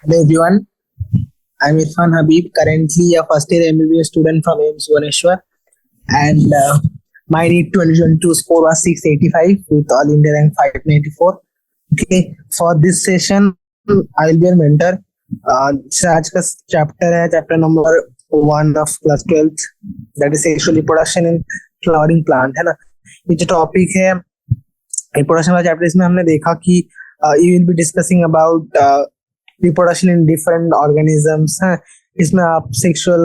Hello everyone, I'm Irfan Habib, currently a first year MBBS student from AIMS Bhubaneswar, and my NEET 2022 score was 685 with All India rank 594. Okay, for this session, I will be your mentor. जैसे आज का chapter है chapter number 1 of class 12th, that is sexual reproduction in flowering plant, है ना। ये जो topic है reproduction वाला चैप्टर, इसमें हमने देखा कि you will be discussing about reproduction in different organisms है। इसमें आप सेक्सुअल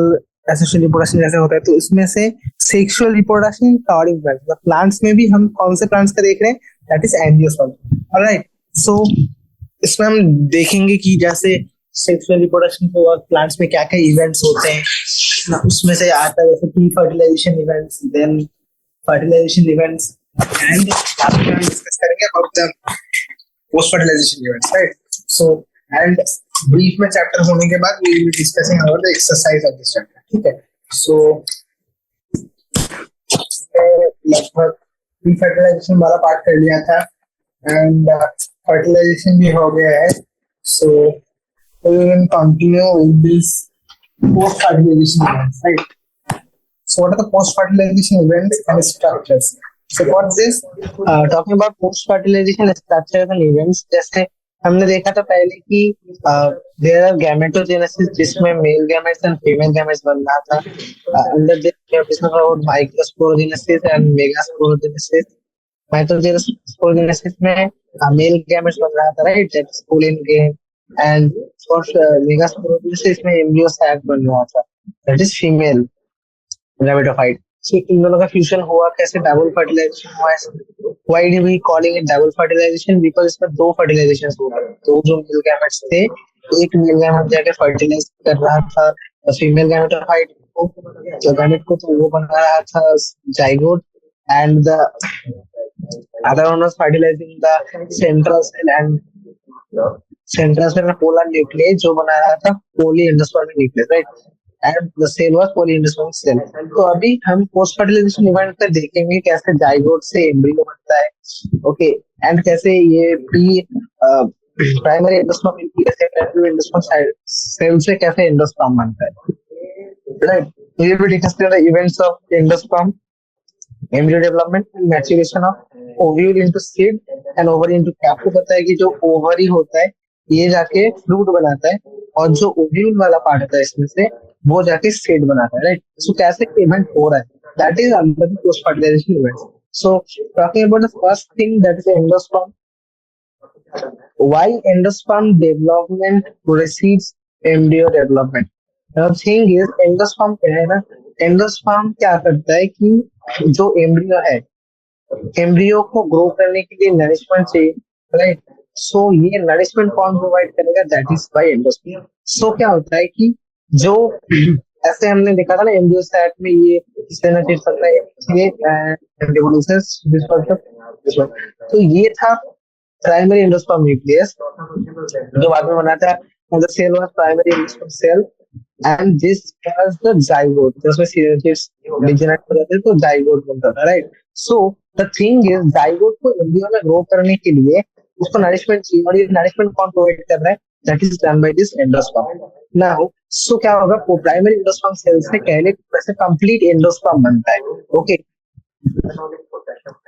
एसेक्सुअल रिप्रोडक्शन जैसे होता है, तो इसमें से sexual reproduction in flowering plants, मतलब प्लांट्स में भी हम कौन से प्लांट्स का देख रहे हैं, दैट इज एंजियोस्पर्म। ऑलराइट, सो इसमें हम देखेंगे कि जैसे सेक्सुअल रिप्रोडक्शन के बाद प्लांट्स में क्या क्या इवेंट्स होते हैं ना, उसमें से आता है जैसे pre fertilisation events, then fertilisation events, and last में हम डिस्कस करेंगे about the post fertilisation events, right. So and brief में चैप्टर होने के बाद we will be discussing about the exercise of this chapter, ठीक है। सो लगभग प्री फर्टिलाइजेशन वाला पार्ट कर लिया था एंड फर्टिलाइजेशन भी हो गया है। सो we will continue with this post fertilization events, right? So what are the post fertilization events and structures? So for this, talking about post fertilization structures and events, जैसे हमने देखा था पहले कि there are gametogenesis जिसमें male gametes and female gametes बन रहा था। अंडर दिस we have discussed about microsporogenesis and megasporogenesis. Microsporogenesis में मेल गैमेट्स बन रहा था, right, that is pollen grain, and for megasporogenesis में एम्ब्रियो सैक बन रहा था, that is female gametophyte. So इन दोनों का फ्यूजन हुआ, कैसे डबल फर्टिलाइजेशन हुआ है। Why do we calling it double fertilisation? Because इसमें दो फर्टिलाइजेशंस हुआ, दो जो मेल गैमेट्स थे, एक मेल गैमेट जाके फर्टिलाइज कर रहा था फीमेल गैमेटोफाइट को, जो गैमेट को, तो वो बना रहा था zygote, and the other one was fertilising the central cell and central cell में पोलर न्यूक्लियस जो बना रहा था poly endospermic nucleus, right, and the cell was poly endospermic cell. तो अभी हम पोस्ट फर्टिलाइजेशन इवेंट पे देखेंगे कैसे जाइगोट से एम्ब्रियो बनता है, ओके, एंड कैसे ये pre primary endosperm secondary endosperm cell से कैसे एंडोस्पर्म बनता है, right. We will be discussing the events of endosperm, embryo development and maturation of ovule into seed and ovary into cap. आपको पता है कि जो ओवरी होता है ये जाके फ्रूट बनाता है, और जो ओव्यूल वाला पार्ट होता है इसमें से वो जाके सीड बनाता है, राइट। सो कैसे इवेंट हो रहा है, that is under the post fertilisation event. So talking about the first thing, that is endosperm. why endosperm development precedes embryo development? The thing is endosperm क्या है ना, एंडोस्पर्म क्या करता है कि जो एम्ब्रियो है, एम्ब्रियो को ग्रो करने के लिए नरिशमेंट चाहिए, राइट। सो ये नरिशमेंट कौन प्रोवाइड करेगा, दैट इज बाय एंडोस्पर्म। सो क्या होता है कि जो ऐसे हमने देखा था ना एम्ब्रियो सैक में ये सिनेटेट करता है, तो ये था प्राइमरी एंडोस्पर्म न्यूक्लियस जो बाद में बना था, the cell was primary endosperm cell and this was the zygote, जिसमें synergids degenerate हो जाते थे तो zygote बनता था, right। So the thing is zygote को एम्ब्रियो में ग्रो करने के लिए उसको नरिशमेंट चाहिए, और ये नरिशमेंट कौन प्रोवाइड कर रहा है, that is done by this endosperm। now so क्या होगा, प्राइमरी एंडोस्पर्म सेल से पहले वैसे कंप्लीट एंडोस्पर्म बनता है, okay.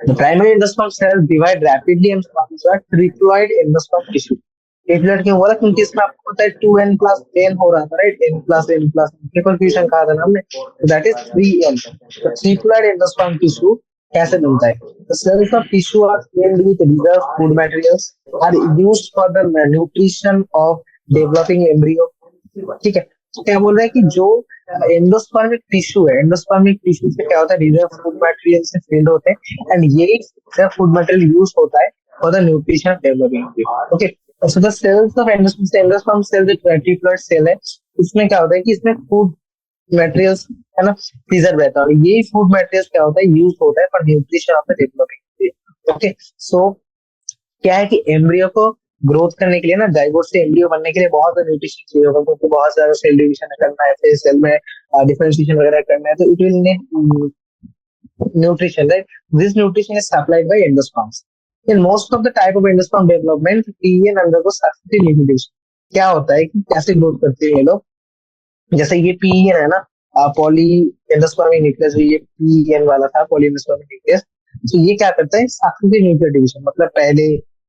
The primary endosperm cells divide rapidly and forms a triploid endosperm tissue. Triplet क्यों बोला, क्योंकि इसमें आपको पता है 2n plus n हो रहा था, right, n plus n plus triple fusion कहा था ना हमने, तो दैट इज 3n। तो ट्रिपलोइड एंडोस्पर्म टिश्यू कैसे बनता है, the cells of tissue are filled with reserved food materials are used for the nutrition of developing embryo, ठीक है। तो क्या बोल रहा है कि जो एंडोस्पर्मिक टिश्यू है, एंडोस्पर्मिक टिश्यू से क्या होता है, रिजर्व फूड मटेरियल से फिल्ड होते हैं, एंड ये फूड मटेरियल यूज होता है for the nutrition of developing, okay. So the cells of endosperm cell जो ट्रिपलोइड सेल है, इसमें क्या होता है कि इसमें फूड मटेरियल्स है ना प्रिजर्व रहता है, और ये फूड मटेरियल्स क्या होता है, यूज होता है for nutrition of the developing, okay. So क्या है कि एम्ब्रियो को ग्रोथ करने के लिए ना, जाइगोट से एम्ब्रियो बनने के लिए बहुत सारा न्यूट्रिशन चाहिए होगा, क्योंकि बहुत सारा सेल डिवीजन करना है, फिर सेल में डिफरेंशिएशन वगैरह करना है, तो it will need nutrition, right? This nutrition is supplied by endosperms. In most of the type of endosperm development, PEN undergoes successive inhibition. क्या होता है कि कैसे ग्रोथ करते हैं ये लोग। जैसे ये पीएन है ना, पॉली एंडोस्पर्मिक न्यूक्लियस, ये पीएन वाला था, पॉली एंडोस्पर्मिक न्यूक्लियस। तो ये क्या करता है, सक्सेसिव न्यूक्लियर डिवीजन, मतलब पहले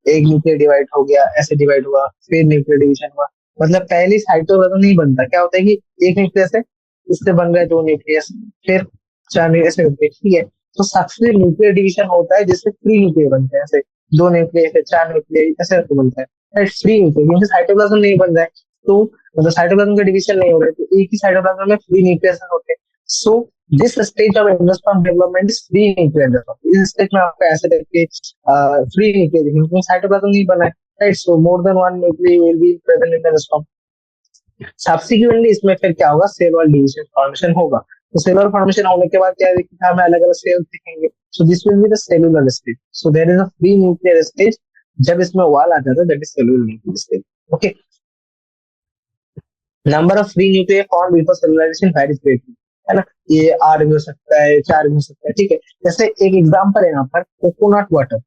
एक न्यूक्लियर डिवाइड हो गया, ऐसे डिवाइड हुआ, फिर न्यूक्लियर डिवीजन हुआ। मतलब पहले साइटोप्लाज्म नहीं बनता, क्या होता है कि एक न्यूक्लियस है, इससे बन रहा है दो न्यूक्लियस, फिर चार न्यूक्लियस, ठीक है। तो सक्सेसिव न्यूक्लियर डिवीजन होता है जिससे फ्री न्यूक्लियर बनते हैं, ऐसे दो न्यूक्लियस है, चार न्यूक्लियर, ऐसे बनता है फ्री न्यूक्लियर, क्योंकि साइटोप्लाज्म नहीं बन रहा है। तो मतलब साइटोप्लाज्म का डिवीजन नहीं हो रहा है, तो एक ही साइटोप्लाज्म में फ्री न्यूक्लियस होते हैं। So this stage of endosperm development is free nuclear development. इस स्टेज में आपको ऐसे टाइप के फ्री न्यूक्लियर दिखेंगे, क्योंकि साइटोप्लाज्म नहीं बना है, right. So more than one nuclear will be present in the endosperm. Subsequently इसमें फिर क्या होगा, सेल वॉल डिवीजन फॉर्मेशन होगा। तो सेलुलर फॉर्मेशन होने के बाद क्या दिखेगा, हमें अलग अलग सेल्स दिखेंगे। So this will be the cellular stage. So there is a free nuclear stage, जब इसमें वॉल आ जाता है, that is cellular nuclear stage. Okay, number of free nuclear form before cellularisation varies greatly, है ना। ये 8 भी हो सकता है, 4 भी हो सकता है, ठीक है। जैसे एक एग्जांपल है यहाँ पर कोकोनट वाटर,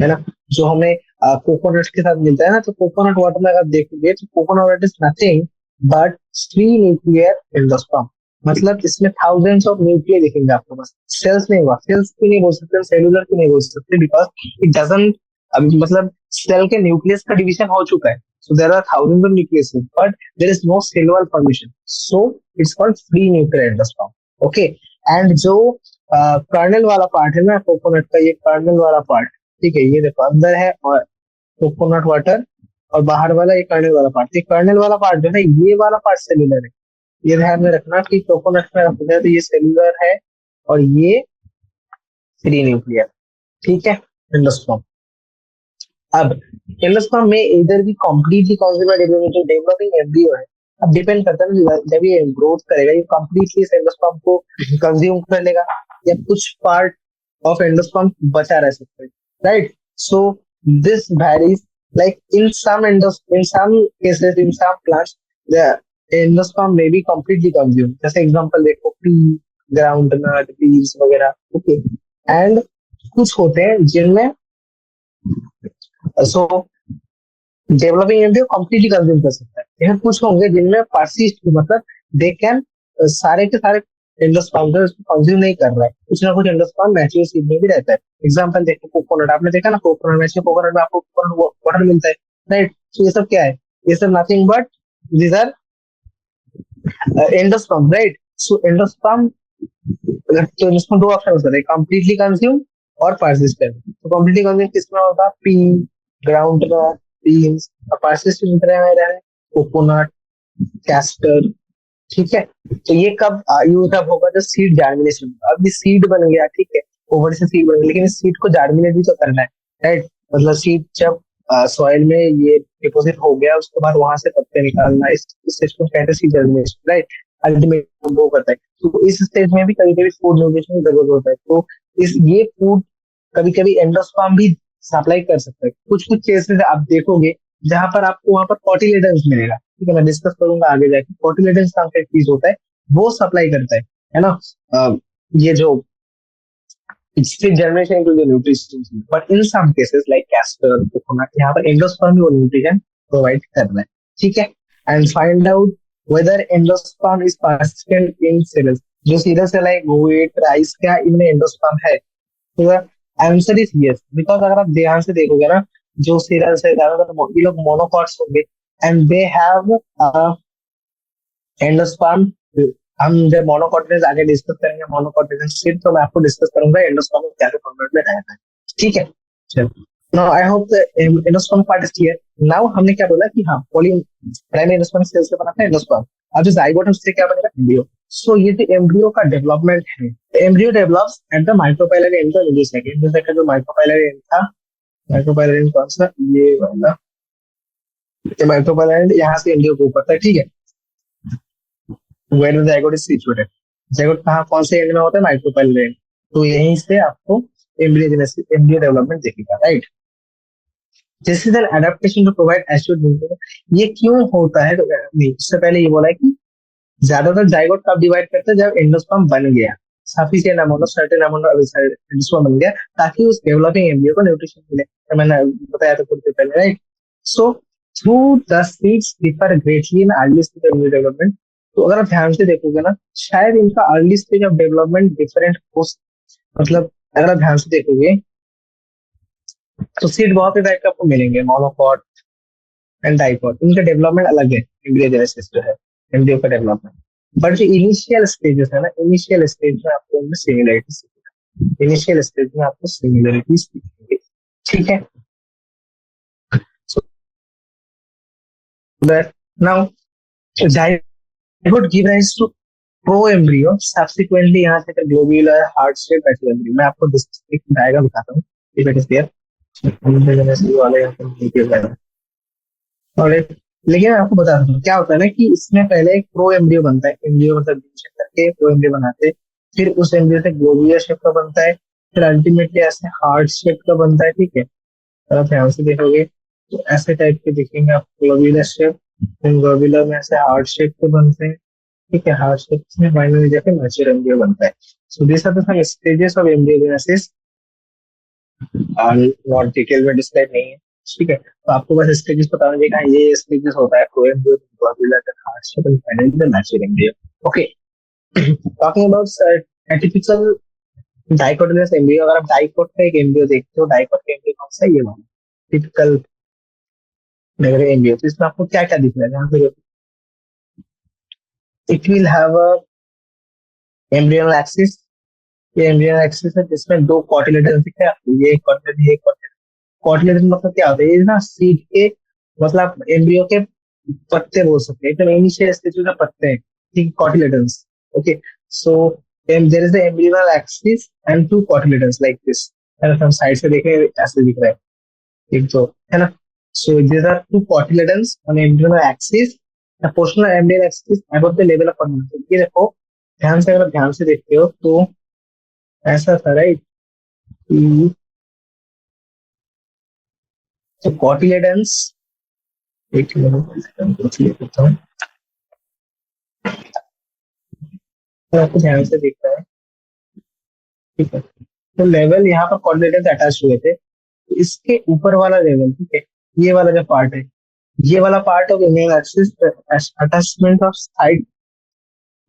है ना, जो हमें कोकोनट के साथ मिलता है ना। तो कोकोनट वाटर में अगर देखोगे तो coconut water is nothing but three nuclear endosperm. मतलब इसमें थाउजेंड्स ऑफ न्यूक्लियर दिखेंगे आपको, बस सेल्स नहीं हुआ। सेल्स भी नहीं बोल सकते, सेलुलर भी नहीं बोल सकते, बिकॉज इट डजंट, मतलब सेल के न्यूक्लियस का डिवीजन हो चुका है। So there are thousands of nucleus, but there is no cell wall formation. So it's called free nuclear endosperm. Okay, and जो कर्नल वाला पार्ट है ना कोकोनट का, ये कर्नल वाला पार्ट, ठीक है, ये देखो अंदर है और कोकोनट वाटर, और बाहर वाला ये कर्नल वाला पार्ट। ये कर्नल वाला पार्ट जो है, ये वाला पार्ट सेलुलर है। ये ध्यान में रखना कि कोकोनट में रखा जाए तो ये सेलुलर है और ये फ्री न्यूक्लियर, ठीक है, एंडोस्पर्म। अब एंडोस्पर्म में इधर भी कंप्लीटली डेवलपिंग एम्ब्रियो है। अब डिपेंड करता है ना, जब ये ग्रोथ करेगा, ये कंप्लीटली इस एंडोस्पर्म को कंज्यूम कर लेगा या कुछ पार्ट ऑफ एंडोस्पर्म बचा रह सकता है, right. So this varies, like in some cases, in some plants the endosperm may be completely consume. जैसे एग्जांपल देखो, पी, ग्राउंड नट, बीन्स वगैरह, ओके। एंड कुछ होते हैं जिनमें so developing embryo completely consume कर सकता है। यहाँ कुछ होंगे जिनमें पार्सिस्ट, मतलब दे कैन सारे के सारे एंडोस्पर्म जो इसको कंज्यूम नहीं कर रहा है, कुछ ना कुछ एंडोस्पर्म मैच्योर सीड में भी रहता है। एग्जांपल देखो, कोकोनट, आपने देखा ना, कोकोनट में, कोकोनट में आपको वाटर मिलता है, राइट। तो ये सब क्या है, ये सब nothing but these are endosperm, right. So endosperm, तो इसमें दो ऑप्शन हो सकते हैं, कंप्लीटली कंज्यूम और पार्सिस्टेंट। तो कंप्लीटली कंज्यूम किसमें होगा, पी, ग्राउंड नट, बीन्स, और पार्सिस्टेंट में रह रहे कोकोनट, कैस्टर, ठीक है। तो ये कब यूज अप होगा, जब सीड जार्मिनेशन। अब ये सीड बन गया, ठीक है, ओवर से सीड बन गया, लेकिन इस सीड को जार्मिनेट भी तो करना है, राइट। मतलब सीड जब सॉइल में ये डिपोजिट हो गया, उसके बाद वहां से पत्ते निकालना, इस स्टेज को कहते हैं सीड जर्मिनेशन, राइट। अल्टीमेट वो करता है। तो इस स्टेज में भी कभी कभी फूड न्यूट्रिशन की जरूरत होता है। तो इस ये फूड कभी कभी एंडोस्पर्म भी सप्लाई कर सकता है। कुछ कुछ केसेस आप देखोगे जहां पर आपको वहां पर कॉटिलेडन्स मिलेगा, ठीक है, मैं डिस्कस करूंगा आगे जाके। कॉटिलेडन्स नाम का एक चीज होता है, वो सप्लाई करता है ना, ये जो इससे जनरेशन के जो nutrition. But in some cases like castor, coconut, यहाँ पर एंडोस्पर्म भी वो न्यूट्रिशन प्रोवाइड कर रहा है, ठीक है। And find out whether endosperm is persistent in cells. जो सीधा से लाइक व्हीट, राइस, क्या इनमें एंडोस्पर्म है, तो आंसर इज यस। बिकॉज अगर आप ध्यान से देखोगे ना, जो सीरियल्स है ज्यादातर ये लोग मोनोकॉट्स होंगे, एंड दे हैव एंडोस्पर्म। हम जब मोनोकॉट आगे डिस्कस करेंगे, मोनोकॉट सिर्फ, तो मैं आपको डिस्कस करूंगा एंडोस्पर्म क्या फॉर्मेट में रहता है, ठीक है। चलो, now I hope the endosperm part is clear. Now हमने क्या बोला कि हाँ, पॉली प्राइमरी एंडोस्पर्म सेल से बना था एंडोस्पर्म। अब जो जाइगोट है उससे क्या बनेगा, एम्ब्रियो। सो ये जो एम्ब्रियो का डेवलपमेंट है, embryo develops at the micropylar and the millisecond. Millisecond जो माइक्रोपाइलर एंड था, माइक्रोपाइलर एंड कौन सा, ये वाला, ये माइक्रोपाइलर एंड यहाँ से एम्ब्रियो को ऊपर था, ठीक है। Where the zygote is situated, zygote कहाँ कौन से एंड में होता है, माइक्रोपाइलर एंड। तो यहीं से आपको एम्ब्रियोजेनेसिस, एम्ब्रियो डेवलपमेंट दिखेगा, right. This is an adaptation to provide assured nutrition. ये क्यों होता है, नहीं, इससे पहले ये बोला है कि ज्यादातर जाइगोट कब डिवाइड करते हैं, जब एंडोस्पर्म बन गया, sufficient amount of certain amount of endosperm बन गया, ताकि उस डेवलपिंग एम्ब्रियो को न्यूट्रिशन मिले। मैंने बताया था कुछ देर पहले, right. So through the seeds differ greatly in early stage of development. तो अगर आप ध्यान से देखोगे ना, शायद इनका early stage of development different हो, मतलब अगर आप ध्यान से देखोगे तो सीड बहुत ही टाइप के आपको मिलेंगे, मोनोकॉट एंड डाइकॉट, इनका डेवलपमेंट अलग है एम्ब्रियोजेनेसिस जो है, एम्ब्रियो का डेवलपमेंट। बट जो इनिशियल स्टेजेस है ना, इनिशियल स्टेज में आपको इनमें सिमिलरिटीज, इनिशियल स्टेज में आपको सिमिलरिटीज दिखेंगे, ठीक है। That now zygote give rise to pro embryo, subsequently यहाँ से globular heart shape battle embryo. मैं आपको एक डायग्राम दिखाता हूँ, इफ इट इज देयर वाले यहाँ पर। और लेकिन मैं आपको बता दूं क्या होता है ना, कि इसमें पहले एक प्रो एम्ब्रियो बनता है, एम्ब्रियो मतलब डिवीजन करके प्रो एम्ब्रियो बनाते हैं, फिर उस एम्ब्रियो से ग्लोब्यूलर शेप का बनता है, फिर अल्टीमेटली ऐसे हार्ट शेप का बनता है, ठीक है। अगर आप ध्यान से देखोगे तो ऐसे टाइप के दिखेंगे आप, ग्लोब्यूलर शेप, फिर ग्लोब्यूलर में ऐसे हार्ट शेप के बनते हैं, ठीक है। हार्ट शेप में फाइनली जाके मैच्योर एम्ब्रियो बनता है। So this are the some stages of embryogenesis, not detail में डिस्क्राइब नहीं है, ठीक है। तो आपको बस स्टेजेस पता होना चाहिए, ये स्टेजेस होता है proembryo, globular, heart shape and finally the mature embryo. Okay, talking about atypical dicotylous embryo. अगर आप डाइकोट का एक एम्ब्रियो देखते हो, डाइकोट का एम्ब्रियो कौन सा है, ये वाला टिपिकल एम्ब्रियो। तो इसमें आपको क्या क्या दिख रहा है, यहाँ पे it will have a embryonal axis, ये एम्ब्रियोनल एक्सिस है जिसमें दो कॉटिलेडन दिख रहे हैं आपको, ये कॉटिलेडन, ये कॉटिलेडन। कॉटिलेडन मतलब क्या होता है, ये ना सीड के, मतलब एम्ब्रियो के पत्ते बोल सकते हैं, एकदम इनिशियल स्टेज का पत्ते हैं, ठीक, cotyledons. Okay, so there is the embryonal axis and two cotyledons like this. अगर हम साइड से देखें ऐसे दिख रहा है, एक तो है ना। सो these are two cotyledons on embryonal axis, the portion of embryonal axis above the level of cotyledons। ये देखो ध्यान से, अगर ध्यान से देखते हो तो ऐसा था, राइट। तो कॉटिलेडन्स, एक मिनट लेता हूँ, तो आपको ध्यान से दिख रहा है, ठीक है। तो लेवल यहाँ पर कॉटिलेडन्स अटैच हुए थे, तो इसके ऊपर वाला लेवल, ठीक है, ये वाला जो पार्ट है, ये वाला part of Emmanuel axis attachment of side,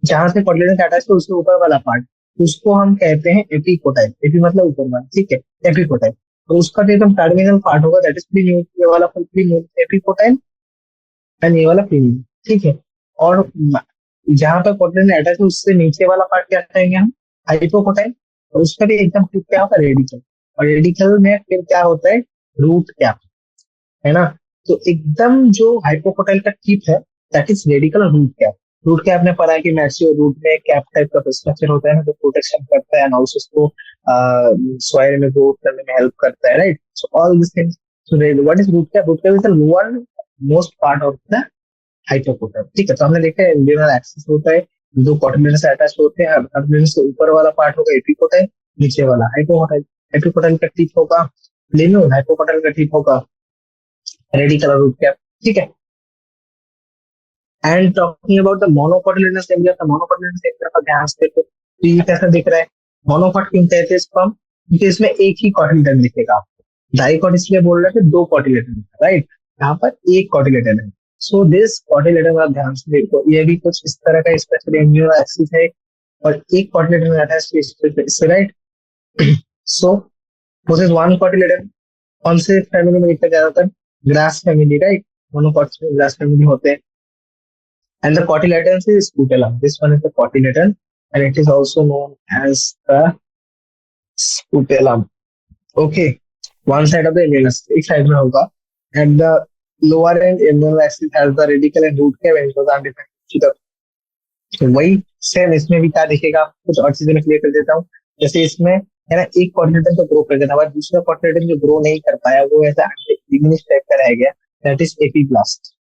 जहां से कॉटिलेडन अटैच है उसके ऊपर वाला पार्ट, उसको हम कहते हैं एपिकोटाइल। एपी मतलब ऊपर वाला, ठीक है, एपिकोटाइल। और उसका जो एकदम टर्मिनल पार्ट होगा दैट इज प्रीन्यूल, ये वाला प्रीन्यूल एपिकोटाइल एंड ये वाला प्रीन्यूल, ठीक है। और जहां पर कॉटिलेडन अटैच है उससे नीचे वाला पार्ट क्या कहेंगे हम, हाइपोकोटाइल। और उसका भी एकदम टिप क्या होगा, रेडिकल। और रेडिकल में फिर क्या होता है, रूट कैप, है ना। तो एकदम जो हाइपोकोटाइल का टिप है that is radical root cap. Root cap ने पढ़ा है कि मैक्सियो रूट में कैप टाइप का स्ट्रक्चर होता है ना, जो प्रोटेक्शन करता है एंड ऑल्सो उसको सॉइल में ग्रोथ करने में हेल्प करता है, right. So all this things, so what is root cap, root cap is the lower most part of the hypocotyl, ठीक है। तो हमने देखा है एम्ब्रियोनल एक्सिस होता है, दो कॉटिलेडन से अटैच होते हैं, कॉटिलेडन से ऊपर वाला पार्ट होगा एपिकोटाइल, नीचे वाला हाइपोकोटाइल। एपिकोटाइल का टिप होगा प्लेन्यूल, हाइपोकोटाइल का टिप होगा रेडिकल रूट कैप, ठीक है। And talking about the monocotyledonous embryo, तो मोनोकोटिलेडनस एम्ब्रियो का ध्यान से देखो, तो ये कैसा दिख रहा है, मोनोकोट क्यों कहते हैं इसको हम, क्योंकि इसमें एक ही कॉटिलेडन दिखेगा आपको। डाइकोट इसलिए बोल रहे थे दो कॉटिलेडन, राइट, यहाँ पर एक कॉटिलेडन है। सो दिस कॉटिलेडन आप ध्यान से देखो, ये भी कुछ इस तरह का स्ट्रक्चर एम्ब्रियो एक्सिस है, और एक कॉटिलेडन अटैच इससे, right. So this is one cotyledon. कौन से फैमिली में दिखता है ज्यादातर, ग्रास फैमिली, राइट। मोनोकोट्स में ग्रास फैमिली होते हैं। And the cotyledon is scutellum. This one is the cotyledon, and it is also known as the scutellum. Okay, one side of the immunus, एक side में होगा, and the lower end immunal axis has the radical and root cap, and those are different. तो वही same इसमें भी क्या दिखेगा, कुछ और चीजें मैं क्लियर कर देता हूँ। जैसे इसमें है ना, एक कॉर्डिनेटर तो ग्रो कर देता है, दूसरा कॉर्डिनेटर जो ग्रो नहीं कर पाया वो ऐसा डिमिनिश टाइप का रह गया, दैट इज एपीब्लास्ट,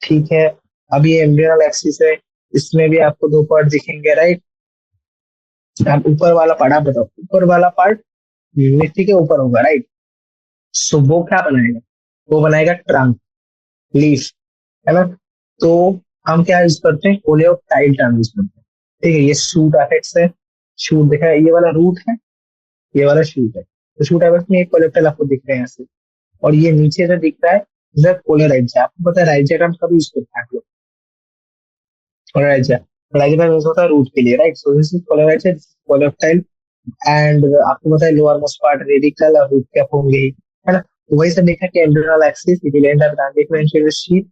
ठीक है। अब ये एम्ब्रियोनल एक्सिस है, इसमें भी आपको दो पार्ट दिखेंगे, राइट। अब ऊपर वाला पार्ट आप बताओ, ऊपर वाला पार्ट मिट्टी के ऊपर होगा, राइट। सो वो क्या बनाएगा, वो बनाएगा ट्रंक, लीफ, है ना। तो हम क्या यूज करते हैं, कोलेओटाइल टर्म यूज करते हैं, ठीक है। ये शूट एपेक्स है, शूट देखा है, ये वाला रूट है, ये वाला शूट है। तो शूट एपेक्स में एक कोलेप्टाइल आपको दिख रहे हैं ऐसे, और ये नीचे से दिख रहा है पोलराइजा, आपको पता है राइजा टर्म कब यूज करते हैं आप लोग? पोलराइजा, पोलराइजा का यूज होता है रूट के लिए, right? So this is coleorhiza, पोलराइल। एंड आपको पता है लोअर मोस्ट पार्ट रेडिकल और रूट कैप होंगे ही, है ना? तो वही से देखा कि embryonal axis it will end up transit sheet,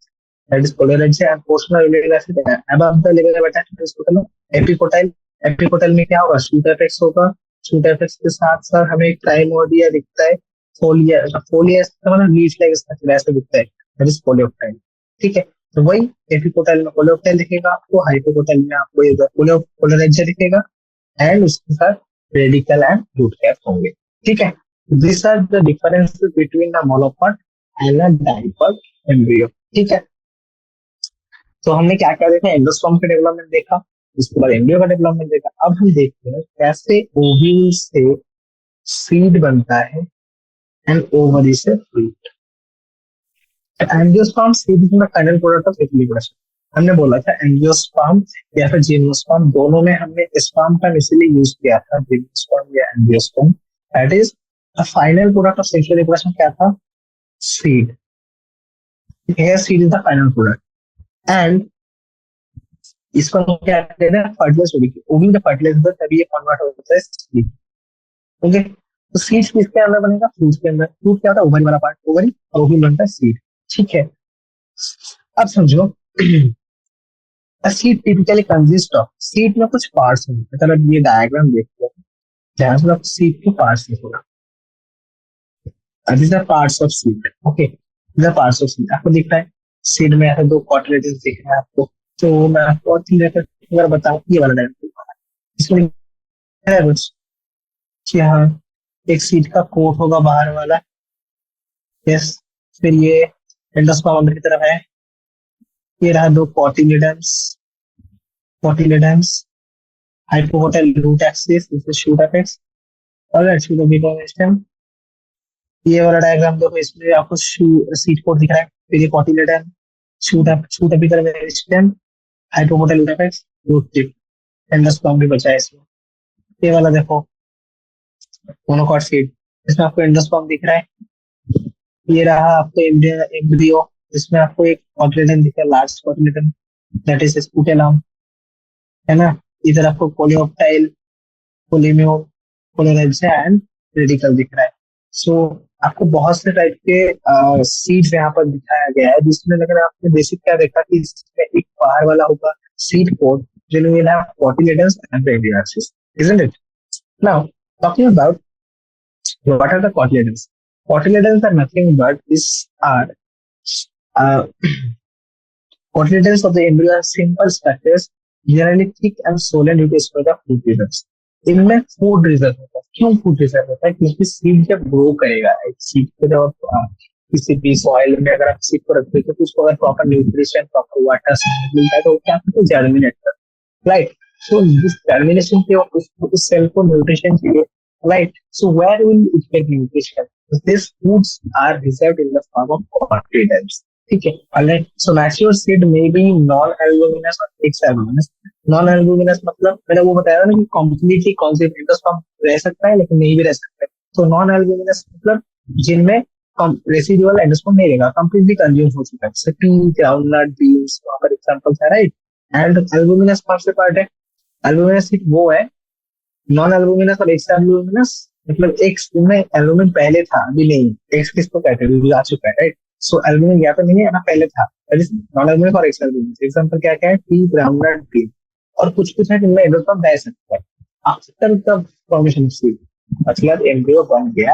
that is coleorhiza, and पोस्टनल uric acid above the level of attachment is total epicotyl. Epicotyl में क्या होगा? शूट एपेक्स होगा। शूट एपेक्स के साथ साथ हमें एक प्राइमोर्डिया दिखता है, फोलिया, फोलिया इसका मतलब लीफ लाइक स्ट्रक्चर ऐसे दिखता है, दैट इज पोलियोक्टाइल। ठीक है, तो वही एपिकोटाइल में पोलियोक्टाइल दिखेगा आपको, हाइपोकोटाइल में आपको ये पोलराइजा दिखेगा, एंड उसके साथ रेडिकल एंड रूट कैप होंगे। ठीक है, this are the differences between the monocot and the dicot embryo. ठीक है, तो हमने क्या क्या देखा? एंडोस्पर्म का डेवलपमेंट देखा, उसके बाद एम्ब्रियो का डेवलपमेंट देखा। अब हम देखते हैं कैसे ओव्यूल से सीड बनता है एंड ओवरी से fruit. Angiosperm seed is the final product of replication. हमने बोला था एंजियोस्पर्म या फिर जिम्नोस्पर्म, दोनों में हमने स्पर्म का इनिशियली यूज किया था, जिम्नोस्पर्म या angiosperm. That is the final product of sexual reproduction क्या था? Seed. here seed is the final product, and इसको हम क्या कहते हैं? फर्टिलाइज ओवी। ओवी का फर्टिलाइजर, तभी ये कन्वर्ट होता है सीड। ओके, तो सीड किसके अंदर बनेगा? फ्रूट के अंदर। फ्रूट क्या होता है? ओवरी वाला पार्ट, ओवरी, और ओवी बनता है सीड। ठीक है, अब समझो seed typically consist of, seed में कुछ पार्ट्स होंगे। मतलब ये डायग्राम देखते हैं, ध्यान से आप सीड के पार्ट्स देखोगे, these are parts of seed. Okay, these are parts of seed. आपको दिख रहा है सीड में ऐसे दो कॉटलेजेस दिख रहे हैं आपको। तो मैं आपको और चीज अगर बताऊं, ये वाला डायग्राम इसमें है कुछ कि हाँ, एक सीड का कोट होगा बाहर वाला, यस, फिर ये एंडोस्पर्म अंदर की तरफ है, ये रहा दो cotyledons, cotyledons, hypocotyl root axis, this is shoot apex, alright, shoot apical. ये वाला डायग्राम देखो, इसमें आपको सीड कोट दिख रहा है, फिर ये cotyledon, shoot apical meristem, hypocotyl root apex, root tip, endosperm भी बचा है इसमें। ये वाला देखो मोनोकॉट सीड, इसमें आपको एंडोस्पर्म दिख रहा है। ये रहा आपको एम्ब्रियो, इसमें आपको एक कोटिलेडन दिख रहा है, लार्ज कोटिलेडन, दैट इज स्पूटेलम, है ना? इधर आपको कोलियोप्टाइल, कोलिम्यूल, कोलोरेंजा एंड रेडिकल दिख रहा है। सो आपको बहुत से टाइप के सीड्स यहाँ पर दिखाया गया है, जिसमें अगर आपने बेसिक क्या देखा कि इसमें एक बाहर वाला होगा सीड कोड, जिन्हें विल हैव कोटिलेडन्स एंड रेडियाक्सिस, isn't it? Now talking about what are the cotyledons? Cotyledons are nothing but these are uh, cotyledons of the embryo are simple structures, generally thick and swollen due to spread of food reserves. इनमें food reserve होता है। क्यों food reserve होता है? क्योंकि seed जब grow करेगा, seed को जब किसी भी सॉइल में अगर आप सीड को रखते हो तो उसको अगर प्रॉपर न्यूट्रिशन, प्रॉपर वाटर मिलता है तो क्या करते हैं? जर्मिनेट करते हैं, राइट? सो दिस जर्मिनेशन के उस सेल को न्यूट्रिशन चाहिए, right? So where will it get nutrition? This foods are reserved in the form of cotyledons. ठीक है, ऑलराइट। सो मैच्योर सीड में बी नॉन एल्बुमिनस और एक्स एल्बुमिनस। नॉन एल्बुमिनस मतलब मैंने वो बताया था ना कि कंप्लीटली कॉन्सेप्ट एंडोस्पर्म रह सकता है लेकिन नहीं भी रह सकता है। तो नॉन एल्बुमिनस मतलब जिनमें रेसिडुअल एंडोस्पर्म नहीं रहेगा, कंप्लीटली कंज्यूम हो चुका है, जैसे पी, ग्राउंडनट, बीन्स, वहां पर एग्जांपल्स है, राइट? एंड एल्बुमिनस कौन से पार्ट है? एल्बुमिनस सिर्फ वो है, नॉन एल्बुमिनस और एक्स एल्बुमिनस मतलब एक्स में एल्बुमिन पहले था, अभी नहीं। एक्स किसको कहते हैं? अभी आ चुका है, राइट? सो एल्बुमिन या तो नहीं है ना, पहले था, नॉन एल्बुमिन और एक्स एल्बुमिन। एग्जांपल क्या क्या है? पी, ग्राउंडनट, बीन, और कुछ कुछ है जिनमें एंडोस्पर्म रह सकता है after the formation of seed. मतलब एम्ब्रियो बन गया,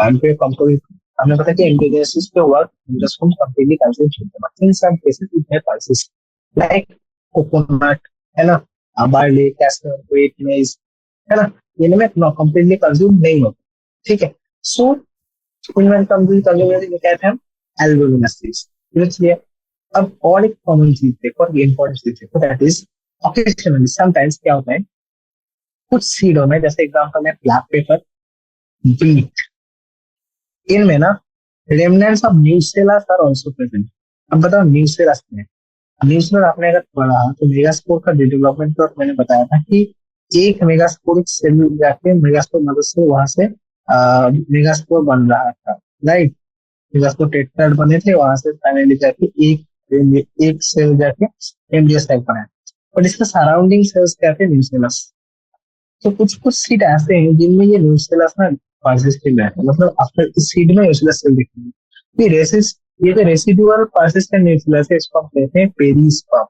एम्ब्रियो कंपोजिट, हमने पता कि एम्ब्रियोजेनेसिस के वर्क एंडोस्पर्म कंप्लीटली कंज्यूम होता है, in some cases it may persist like coconut, है ना, बार्ली, कैस्टर, व्हीट, मेज, है ना, इनमें कंप्लीटली कंज्यूम नहीं होता। ठीक है, सो इनमें कंप्लीटली कंज्यूम नहीं कहते हैं एल्बुमिनस सीड्स। अब और एक कॉमन चीज देखो और इंपॉर्टेंट चीज देखो, दैट इज ऑकेशनली समटाइम्स क्या होता है कुछ सीडों में, जैसे एग्जांपल है ब्लैक पेपर, बीट, इनमें ना remnants of nucellus are also present. अब बताओ न्यूसेलस में, न्यूसेलस आपने अगर पढ़ा तो मेगास्पोर का डेवलपमेंट तो मैंने बताया था कि एक मेगास्पोरिक सेल जाके मेगास्पोर मदद से वहां से मेगास्पोर बन रहा था, राइट? मेगास्पोर टेट्राड बने थे, वहां से फाइनली जाके एक एक सेल जाके एम्ब्रियो सैक बना। बट इसके सराउंडिंग सेल्स क्या थे, न्यूक्लियस। तो कुछ कुछ सीड ऐसे हैं जिनमें ये न्यूक्लियस ना परसिस्टेंट रहता है, मतलब आफ्टर इस सीड में न्यूक्लियस सेल दिखेंगे। ये जो रेसिडुअल परसिस्टेंट न्यूक्लियस है, इसको हम कहते हैं perisperm.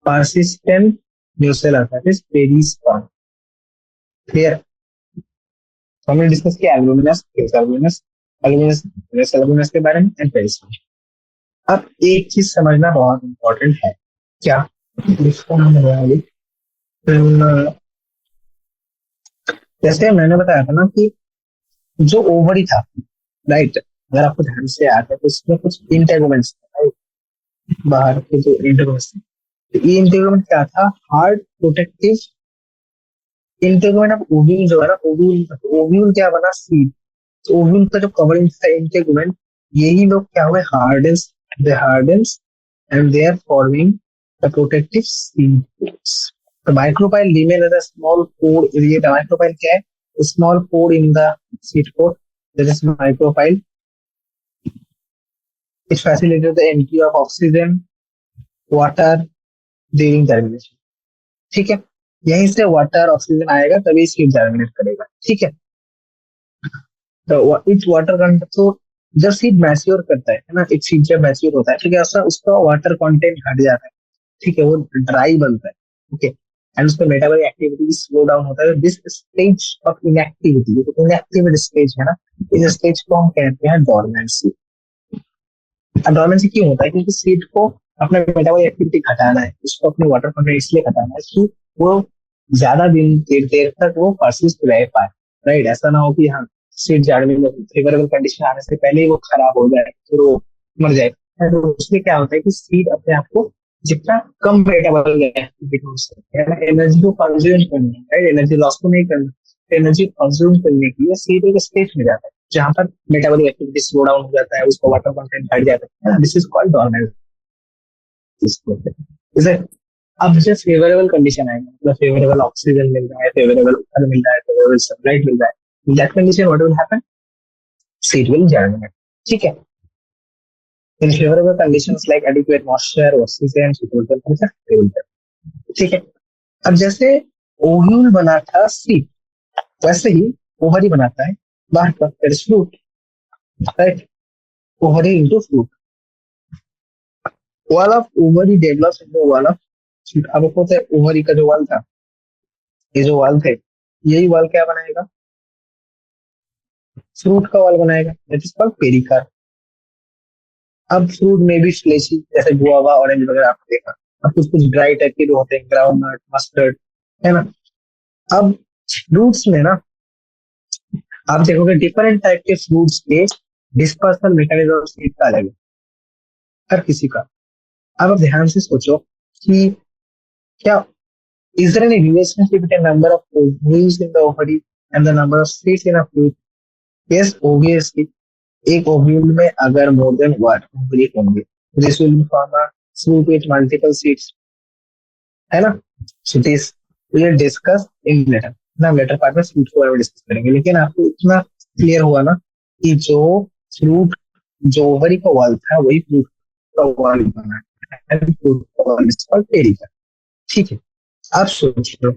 Persistent nucleus that is perisperm. Clear. तो हमने डिस्कस किया एल्बुमिनस, एल्बुमिनस, एल्बुमिनस, एल्बुमिनस के बारे में एंड पेरिस्पर्म। अब एक चीज समझना बहुत इंपॉर्टेंट है। क्या? इसको हम लगाएंगे। जैसे मैंने बताया था ना कि जो ओवरी था, राइट, अगर आपको ध्यान से याद है तो इसमें कुछ इंटेगुमेंट्स थे, राइट, बाहर के जो इंटेगुमेंट्स थे। तो ये इंटेगुमेंट क्या था? Hard protective integument of ovule जो है ना, ओव्यूल, ओव्यूल क्या बना? सीड। तो ओव्यूल का जो कवरिंग था इंटेगुमेंट, यही लोग क्या हुए? Hardens, they hardens and they are forming the protective seed. The micropyle remain as a small pore area. The micropyle क्या है? A small pore in the seed coat. That is micropyle. It facilitates the entry of oxygen, water during germination. ठीक है, यहीं से water oxygen आएगा तभी seed germinate करेगा। ठीक है, तो इट वाटर कंटेंट, तो जब सीड मैच्योर करता है ना, एक सीड जब मैच्योर होता है, ठीक है, उसका वाटर कंटेंट घट जाता है। ठीक है, वो ड्राई बनता है। ओके, एंड उसका मेटाबॉलिक एक्टिविटी स्लो डाउन होता है। दिस स्टेज ऑफ इनएक्टिविटी, जो इनएक्टिव स्टेज है ना, इस स्टेज को हम कहते हैं डोरमेंसी। डोरमेंसी क्यों होता है? क्योंकि सीड को अपना मेटाबॉलिक एक्टिविटी घटाना है, उसको अपने वाटर कंटेंट इसलिए घटाना है कि वो ज्यादा दिन देर देर तक वो परसिस्ट रह पाए। राइट, ऐसा ना हो कि हाँ सीड जाड़ने में फेवरेबल कंडीशन आने से पहले ही वो खराब हो जाए, फिर वो मर जाए। तो उसमें क्या होता है कि सीड अपने आप को जितना कम मेटाबॉलिक एक्टिविटी हो सकती है, एनर्जी को कंज्यूम करना है, राइट, एनर्जी लॉस को नहीं करना, एनर्जी कंज्यूम करने के लिए सीड एक स्टेज में जाता है जहां पर मेटाबॉलिक एक्टिविटी स्लो डाउन हो जाता है, उसका वाटर कंटेंट घट जाता है। This is called dormancy. जैसे अब जब फेवरेबल कंडीशन आएगा, मतलब फेवरेबल ऑक्सीजन मिल रहा है, फेवरेबल वाटर मिल रहा है, फेवरेबल सनलाइट मिल रहा है, in that condition what will happen? Seed will germinate. ठीक है, in favorable conditions like adequate moisture, oxygen, suitable temperature, they will germinate. ठीक है, अब जैसे ओव्यूल बना था सीड, वैसे ही ओवरी बनाता है बाहर का, that is fruit, right, ovary into fruit. wall of ovary develops into wall of seed। अब आपको पता है ओवरी का जो वॉल था, ये जो वॉल थे, यही वॉल क्या बनाएगा? फ्रूट का वॉल बनाएगा, दैट इज कॉल्ड पेरिकार्प। अब फ्रूट में भी फ्लेशी, जैसे गुआवा, ऑरेंज वगैरह आपने देखा। अब कुछ कुछ ड्राई टाइप के जो होते हैं, ग्राउंड नट, मस्टर्ड, है ना। अब फ्रूट्स में ना आप देखोगे डिफरेंट टाइप के फ्रूट्स के डिस्पर्सल मैकेनिज्म सीड का अलग है, हर किसी का। अब आप ध्यान से सोचो कि क्या is there any relationship between number of ovules in the ovary and the number of seeds in a fruit? Yes, obviously. एक ओव्यूल में अगर मोर देन वन ओवरी होंगे, this will form a fruit with multiple seeds, है ना। So this will discuss in later ना, later part में fruit को discuss करेंगे। लेकिन आपको इतना क्लियर हुआ ना कि जो फ्रूट, जो ओवरी का वॉल था वही फ्रूट का वॉल बना है, फ्रूट का वॉल इज कॉल्ड पेरिका। ठीक है, अब सोचो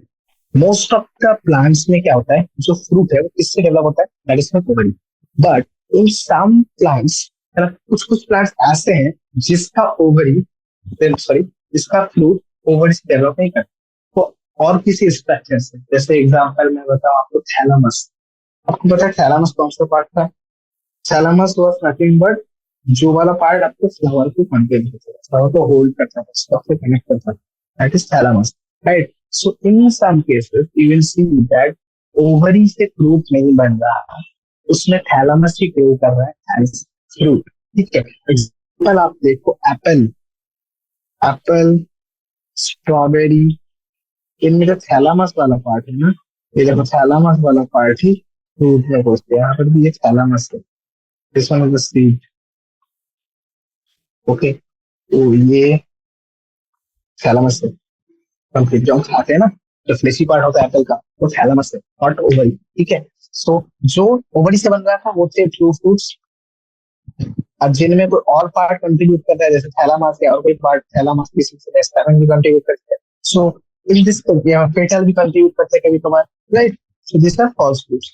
मोस्ट ऑफ द प्लांट्स में क्या होता है, जो फ्रूट है वो किससे डेवलप होता है? That is ovary. But in some plants, कुछ कुछ प्लांट्स ऐसे हैं जिसका ओवरी, सॉरी, जिसका फ्रूट ओवरी से डेवलप नहीं करता, तो और किसी स्ट्रक्चर से। जैसे एग्जांपल मैं बताऊं आपको, थैलामस। आपको पता है थैलामस कौन सा पार्ट था? थैलामस वाज नथिंग बट जो वाला पार्ट आपको फ्लावर को कंटेन करता है, फ्लावर को होल्ड करता है, स्टॉक से कनेक्ट करता है, that is thalamus, right. So in some cases you will see that ovary से फ्रूट नहीं बन रहा, उसमें थैलामस ही ग्रो कर रहा है एज फ्रूट। ठीक है, एग्जांपल आप देखो, एप्पल, एप्पल, स्ट्रॉबेरी, इनमें जो थैलामस वाला पार्ट है ना, ये देखो थैलामस वाला पार्ट ही फ्रूट में पहुंचते हैं। यहाँ पर भी ये थैलामस है, this one is the seed. Okay, तो ये थैलामस है। कंप्लीट जो हम खाते हैं ना, जो फ्लेशी पार्ट होता है एप्पल का, वो थैलामस है, नॉट ओवरी। ठीक है, सो जो ओवरी से बन रहा था वो थे ट्रू फ्रूट्स, अब जिनमें कोई और पार्ट कंट्रीब्यूट करता है, जैसे थैलामस या और कोई पार्ट थैलामस की स्टामेन भी कंट्रीब्यूट करते हैं, सो इन दिस पेटल भी कंट्रीब्यूट करते हैं कभी कभार, right? So this are false fruits.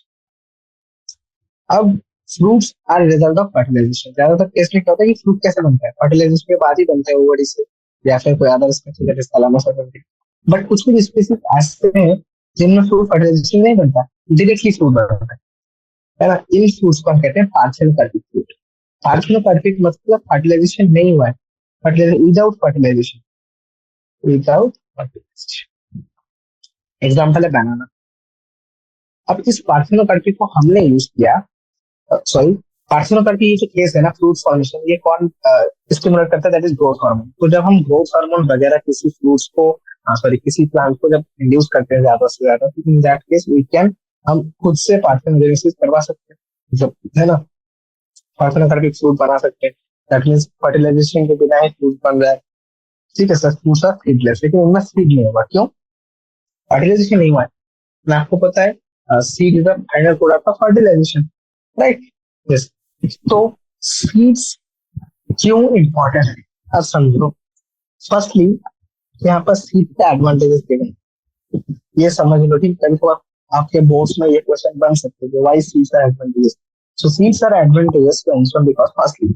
अब fruits are result of fertilisation. ज्यादातर केस में क्या होता है कि फ्रूट कैसे बनता है, फर्टिलाइजेशन के बाद ही बनता है ओवरी से या फिर कोई अदर स्पेसिफिक थैलामस और कंट्री। बट कुछ कुछ स्पीसीज ऐसे हैं जिनमें फ्रूट फर्टिलाइजेशन नहीं बनता, डायरेक्टली फ्रूट बनता है ना? इन फ्रूट्स को हम कहते हैं parthenocarpic fruit. Parthenocarpic मतलब फर्टिलाइजेशन नहीं हुआ है, without fertilization, without fertilization. Example है बनाना। अब इस पार्शियल कार्पिक को हमने यूज किया, सॉरी, पार्थिनोपर्पी ये जो केस है ना, फ्रूट फॉर्मेशन, ये कौन स्टिमुलेट करता है? That is growth hormone. तो जब हम ग्रोथ हार्मोन वगैरह किसी फ्रूट्स को, सॉरी, किसी प्लांट को जब इंड्यूस करते हैं ज्यादा से ज्यादा, तो in that case we can, हम खुद से पार्थिनोजेनेसिस करवा सकते हैं, जब है ना, पार्थिनोपर्पी फ्रूट बना सकते हैं। दैट मींस फर्टिलाइजेशन के बिना ही फ्रूट बन रहा है। ठीक है सर, फ्रूट्स आर सीडलेस, लेकिन उनमें सीड नहीं होगा, क्यों? फर्टिलाइजेशन नहीं हुआ है ना, आपको पता है seed is the final product of fertilization, right? Yes. तो सीड्स क्यों इंपॉर्टेंट है, अब समझो। फर्स्टली, यहाँ पर सीड के एडवांटेजेस देखें, ये समझ लो। ठीक, कभी कभार आपके बोर्ड्स में ये क्वेश्चन बन सकते हैं, why seeds are advantages. So seeds are advantages to answer because firstly,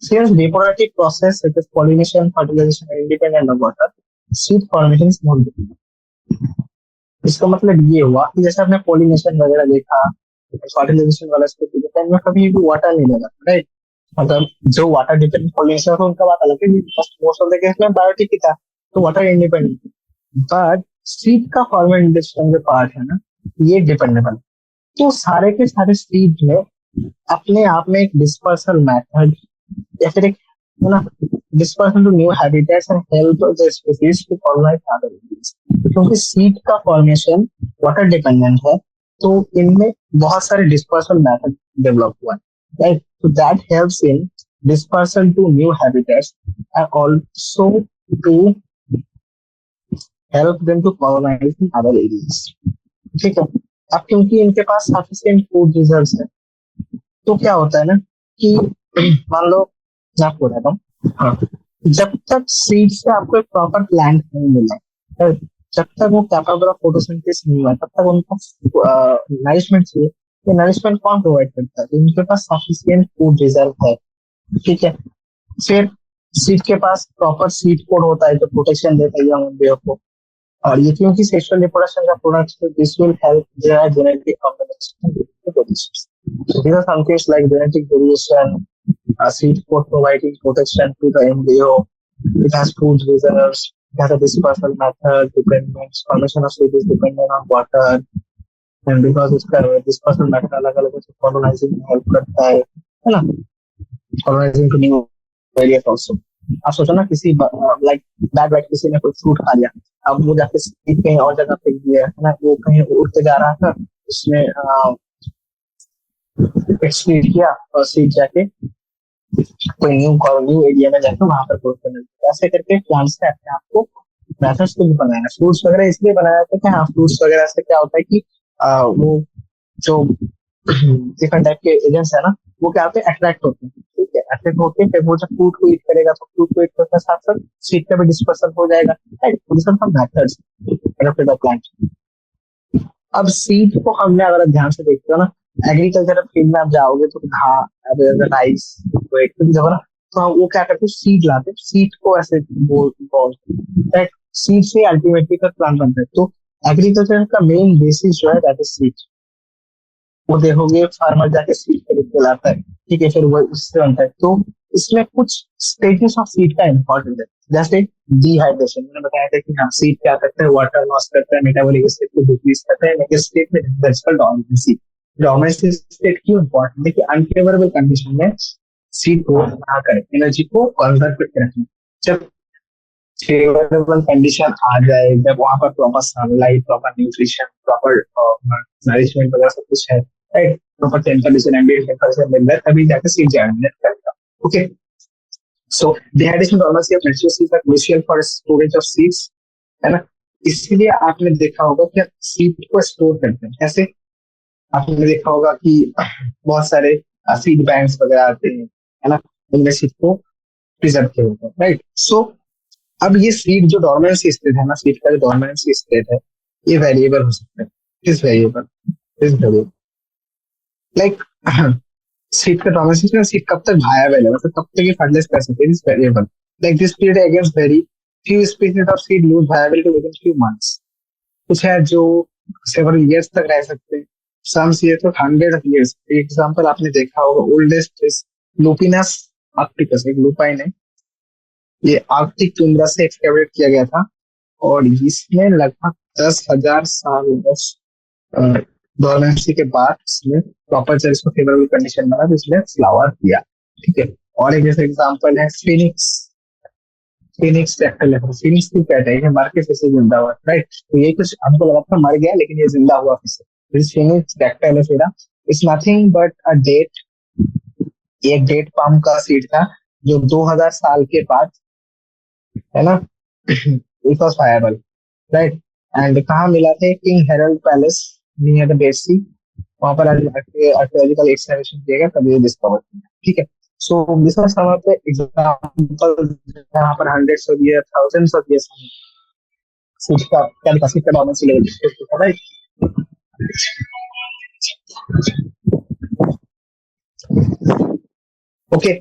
since reproductive process such as pollination, fertilization are independent of water, seed formation is not dependent. इसका मतलब ये हुआ कि जैसे आपने पॉलिनेशन वगैरह देखा, फर्टिलाइजेशन वाला स्टेप में कभी भी वाटर नहीं लगा, राइट? मतलब जो वाटर डिपेंडेंट पॉलिनेशन है उनका बात अलग है, मोस्ट ऑफ द केस में बायोटिक ही था, तो वाटर इंडिपेंडेंट। बट सीड का फॉर्मेशन जो पार्ट है ना, ये डिपेंडेबल। तो सारे के सारे सीड में अपने आप में एक डिस्पर्सल मेथड या फिर एक, है ना, dispersion to new habitats and help the species to colonize other areas। क्योंकि सीड का फॉर्मेशन वाटर डिपेंडेंट है, तो इनमें बहुत सारे डिस्पर्सल मेथड डेवलप हुआ है, right? So that helps in dispersion to new habitats and also to help them to colonize in other areas। ठीक है। अब क्योंकि इनके पास sufficient food reserves है, तो क्या होता है ना कि मान लो मैं आपको बताता हूँ, हाँ, जब तक सीड से आपको एक प्रॉपर प्लांट नहीं मिला, जब तक वो कैपेबल ऑफ फोटोसिंथेसिस नहीं हुआ, तब तक उनको नरिशमेंट चाहिए। ये नरिशमेंट कौन प्रोवाइड करता है? तो उनके पास सफिशिएंट फूड रिजर्व है, ठीक है। फिर सीड के पास प्रॉपर सीड कोड होता है जो प्रोटेक्शन देता है यंग एम्ब्रियो को, और ये क्योंकि सेक्सुअल रिप्रोडक्शन का प्रोडक्ट है, this will help there genetic combination. So these are some things like genetic variation, seed coat providing protection to the embryo. It has food reserves. It has a dispersal method, dependence. Formation of seed is dependent on water, and because इसका dispersal method अलग अलग है, colonizing में help करता है ना? Colonizing to new areas also. आप सोचो ना, किसी लाइक बैट किसी ने कोई फ्रूट खा लिया, अब वो जाके सीड कहीं और जगह फेंक दिया, है ना? वो कहीं उड़ के जा रहा था, उसने एक्सपीड किया और सीड जाके कोई न्यू एरिया में जाकर वहां पर ग्रोथ करने लगे। ऐसे करके प्लांट्स ने अपने आप को मेथड्स को भी बनाया। फ्रूट्स वगैरह इसलिए बनाया था कि हाँ, फ्रूट्स वगैरह से क्या होता है कि वो जो डिफरेंट टाइप के एजेंट्स है ना, वो क्या होते हैं, अट्रैक्ट होते हैं, ठीक है। अट्रैक्ट होते हैं, फिर वो जब फ्रूट को ईट करेगा तो फ्रूट को ईट करने के साथ साथ सीड का भी डिस्पर्सन हो जाएगा, right? This are some methods adopted by plant. अब सीड को हमने अगर ध्यान से देखते हो ना, एग्रीकल्चर फील्ड में आप जाओगे तो राइस तो एक जगह ना, तो वो क्या करते हैं, सीड लाते हैं, सीड को ऐसे बोलते, सीड से अल्टीमेटली का प्लांट बनता है। तो एग्रीकल्चर का मेन बेसिस जो है दैट इज सीड। वो देखोगे फार्मर जाके सीड खरीद के लाता है, ठीक है, फिर वो उससे बनता है। तो इसमें कुछ स्टेजेस ऑफ सीड का इम्पोर्टेंट है, जैसे डिहाइड्रेशन। मैंने बताया था कि हाँ, सीड क्या करता है, वाटर लॉस करता है, मेटाबॉलिक स्टेट को डिक्रीज करता है, नेक्स्ट स्टेट में डोमिनेंसी। डोमिनेंसी स्टेट क्यों इम्पोर्टेंट है कि अनफेवरेबल कंडीशन में सीड ग्रोथ ना करे, एनर्जी को कंजर्व करके रखना। जब फेवरेबल कंडीशन आ जाए, जब वहां पर proper sunlight, proper nutrition, proper nourishment वगैरह सब कुछ है, right, proper temperature, ambient temperature मिल रहा है, तभी जाकर सीड जर्मिनेट करेगा। Okay, so dehydration, dormancy of natural seeds are crucial for storage of seeds, है ना? इसलिए आपने देखा होगा कि सीड को स्टोर करते हैं कैसे। आपने देखा होगा कि बहुत सारे सीड बैंक्स वगैरह आते हैं, है ना, उनमें सीड को प्रिजर्व किया जाता है, राइट। सो अब ये सीड जो डोरमेंसी स्टेट है ना, सीड का जो डोरमेंसी स्टेट है, ये वेरिएबल हो सकता है, is variable, is variable, like seed का डोरमेंसी स्टेट, सीड कब तक वायबल है, मतलब कब तक ये फर्टिलाइज कर सकते हैं, is variable. Like this period against very few species of seed lose viability within few months. कुछ है जो several years तक रह सकते हैं, some seeds तो hundred of years। एग्जाम्पल आपने देखा होगा, ओल्डेस्ट इज लुपिनस आर्क्टिकस, एक लुपाइन है, ये आर्कटिक टुंड्रा से एक्सकैवेट किया गया था, और इसमें लगभग 10,000 साल डोरमेंसी के बाद इसमें प्रॉपर जब इसको फेवरेबल कंडीशन बना तो इसने फ्लावर किया, ठीक है। और एक जैसे एग्जाम्पल है फिनिक्स, फिनिक्स टेक्टल है, फिनिक्स की कैट है, ये मर के फिर से जिंदा हुआ, राइट। तो ये कुछ हमको लगा था मर गया, लेकिन ये जिंदा हुआ फिर से। फिनिक्स टेक्टल है, it's nothing but a date, एक डेट पाम का सीड था जो 2000 साल के बाद, है ना, it was viable, right. And कहाँ मिला थे, king Herod palace near the Dead Sea, वहां पर आर्कियोलॉजिकल एक्सकैवेशन किया गया, तब ये डिस्कवर किया, ठीक है। So this was some of the example जहां पर hundreds of year, thousands of years seed का कैपेसिटी का डोमेंसी लेवल डिस्कस किया, राइट। ओके,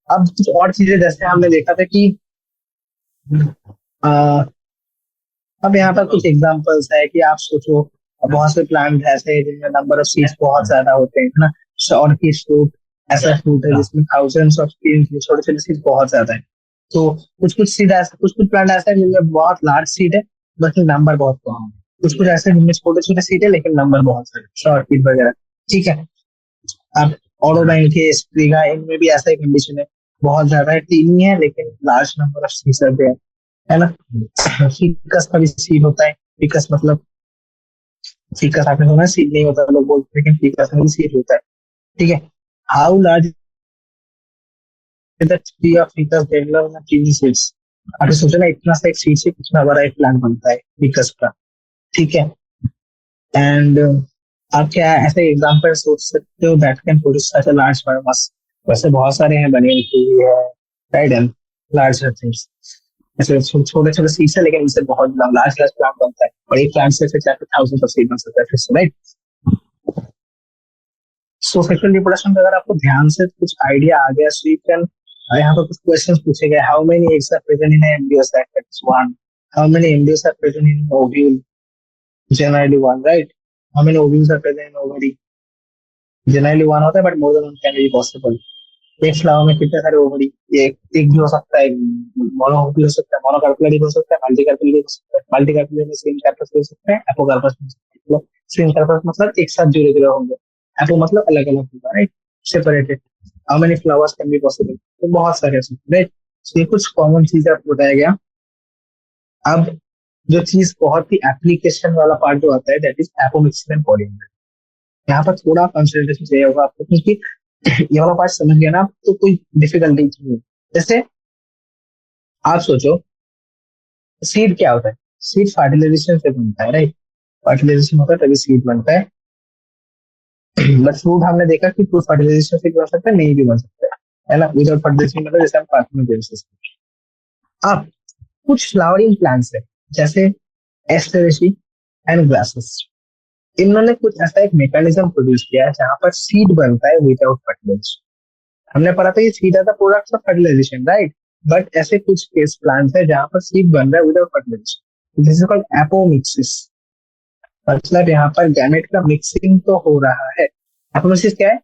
अब कुछ और चीजें जैसे हमने देखा था कि आ, अब यहाँ पर कुछ एग्जांपल्स है कि आप सोचो, बहुत से प्लांट ऐसे हैं जिनमें नंबर ऑफ सीड्स बहुत ज्यादा होते हैं, है ना। ऑर्किड फ्रूट ऐसा फ्रूट है जिसमें थाउजेंड्स ऑफ सीड्स, छोटे छोटे सीड्स बहुत ज्यादा है। तो कुछ कुछ सीड ऐसे, कुछ कुछ प्लांट ऐसे हैं जिनमें बहुत लार्ज सीड है बट नंबर बहुत कम है। कुछ कुछ ऐसे जिनमें छोटे छोटे सीड है लेकिन नंबर बहुत सारे, ऑर्किड वगैरह, ठीक है। अब ऑरोबैंके, स्ट्रिगा, इनमें भी ऐसा ही कंडीशन है, बहुत ज्यादा है, टीनी है लेकिन लार्ज नंबर ऑफ सीड्स है ना। फिकस का भी सीड होता है, फिकस मतलब फीकस आपने सुना, सीड नहीं होता लोग बोलते हैं, लेकिन फीकस में भी सीड होता है, ठीक है। How large the tree of ficus develop in tiny seeds, आपने सोचा ना, इतना सा एक सीड से कितना बड़ा एक प्लांट बनता है फीकस का, ठीक है। एंड आप क्या ऐसे एग्जांपल सोच सकते हो that can produce such a large biomass, वैसे बहुत सारे हैं, बनियन ट्री है, राइट, एंड लार्ज थिंग्स, ऐसे छोटे छोटे सीड्स है लेकिन इनसे बहुत लार्ज लार्ज प्लांट बनता है, और एक प्लांट से फिर जाकर थाउजेंड ऑफ सीड बन सकता है फिर से, राइट। सो सेक्सुअल रिप्रोडक्शन का अगर आपको ध्यान से कुछ आइडिया आ गया, सो यू कैन, यहाँ पर कुछ क्वेश्चंस पूछे गए, how many eggs are present in embryo sac, that is one, how many embryos are present in ovule, generally one, right, how many ovules are present in ovary, generally one होता है but more than one can be possible. एक flower में कितने सारे ovary, ये एक भी हो सकता है, मोनो भी हो सकता है, मोनोकार्पल भी हो सकता है, मल्टीकार्पल भी हो सकता है, मल्टीकार्पल में सेम कार्पस भी हो सकता है, एपोकार्पस भी हो सकता है, मतलब सेम कार्पस मतलब एक साथ जुड़े जुड़े होंगे, एपो मतलब अलग अलग होगा, right, separated. How many flowers can be possible, तो बहुत सारे हो सकते हैं, राइट। तो ये कुछ कॉमन चीज आपको बताया गया। अब जो चीज बहुत ही एप्लीकेशन वाला पार्ट जो आता है, that is apomixis and polymerase. यहाँ पर थोड़ा कंसंट्रेशन चाहिए होगा आपको, क्योंकि ये वाला पार्ट समझ गया ना तो कोई डिफिकल्टी नहीं है। जैसे आप सोचो, सीड क्या होता है, सीड फर्टिलाइजेशन से बनता है, राइट, फर्टिलाइजेशन होता है तभी सीड बनता है। बट फ्रूट हमने देखा कि फ्रूट फर्टिलाइजेशन से बन सकता है, नहीं भी बन सकता है ना, विदाउट फर्टिलाइजेशन, मतलब जैसे हम पार्थेनोजेनेसिस। अब कुछ फ्लावरिंग प्लांट्स है जैसे एस्टेरेसी एंड ग्रासेस, इन्होंने कुछ ऐसा एक मैकेनिज्म प्रोड्यूस किया है जहां पर सीड बनता है विदाउट फर्टिलाइजेशन। हमने पढ़ा था ये seed are the products of fertilization, right, but ऐसे कुछ केस प्लांट्स है जहां पर सीड बन रहा है without fertilization, this is called apomixis. मतलब यहाँ पर गैमेट का मिक्सिंग तो हो रहा है। एपोमिक्सिस क्या है,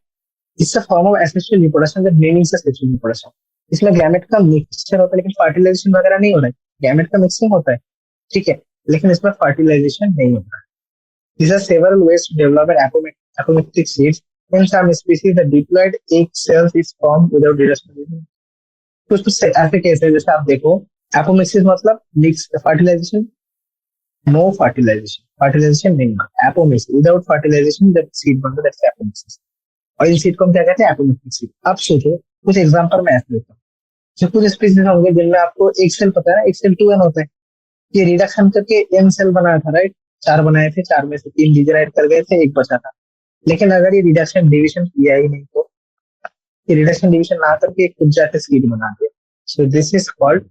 it's a form of asexual reproduction that meaning sexual reproduction. इसमें गैमेट का मिक्सचर होता है लेकिन फर्टिलाइजेशन वगैरह नहीं हो रहा है, गैमेट का मिक्सिंग होता है, ठीक है, लेकिन इसमें फर्टिलाइजेशन नहीं होता है। These are several ways to develop an apomictic seeds. In some species, the diploid egg cells is formed without direct कुछ कुछ ऐसे केस है, जैसे आप देखो, एपोमिक्सिस मतलब mix fertilisation, no fertilisation, fertilisation नहीं, apomixis without fertilisation that seed बनता है, दैट्स एपोमिक्सिस। और इन सीड को हम क्या कहते हैं, एपोमिक्टिक सीड। अब सोचो कुछ एग्जांपल मैं ऐसे देता हूँ, जो कुछ स्पीसीज होंगे जिनमें आपको एक सेल पता है ना, एक सेल 2n होता है, ये रिडक्शन करके n सेल बनाया था, राइट, 4 बनाए थे, 4 में से 3 डिवाइड कर गए थे, एक बचा था। लेकिन अगर ये रिडक्शन डिवीजन किया ही नहीं तो कि रिडक्शन डिवीजन ना करके एक खुद जाके सीड बना दिया। सो दिस इज कॉल्ड,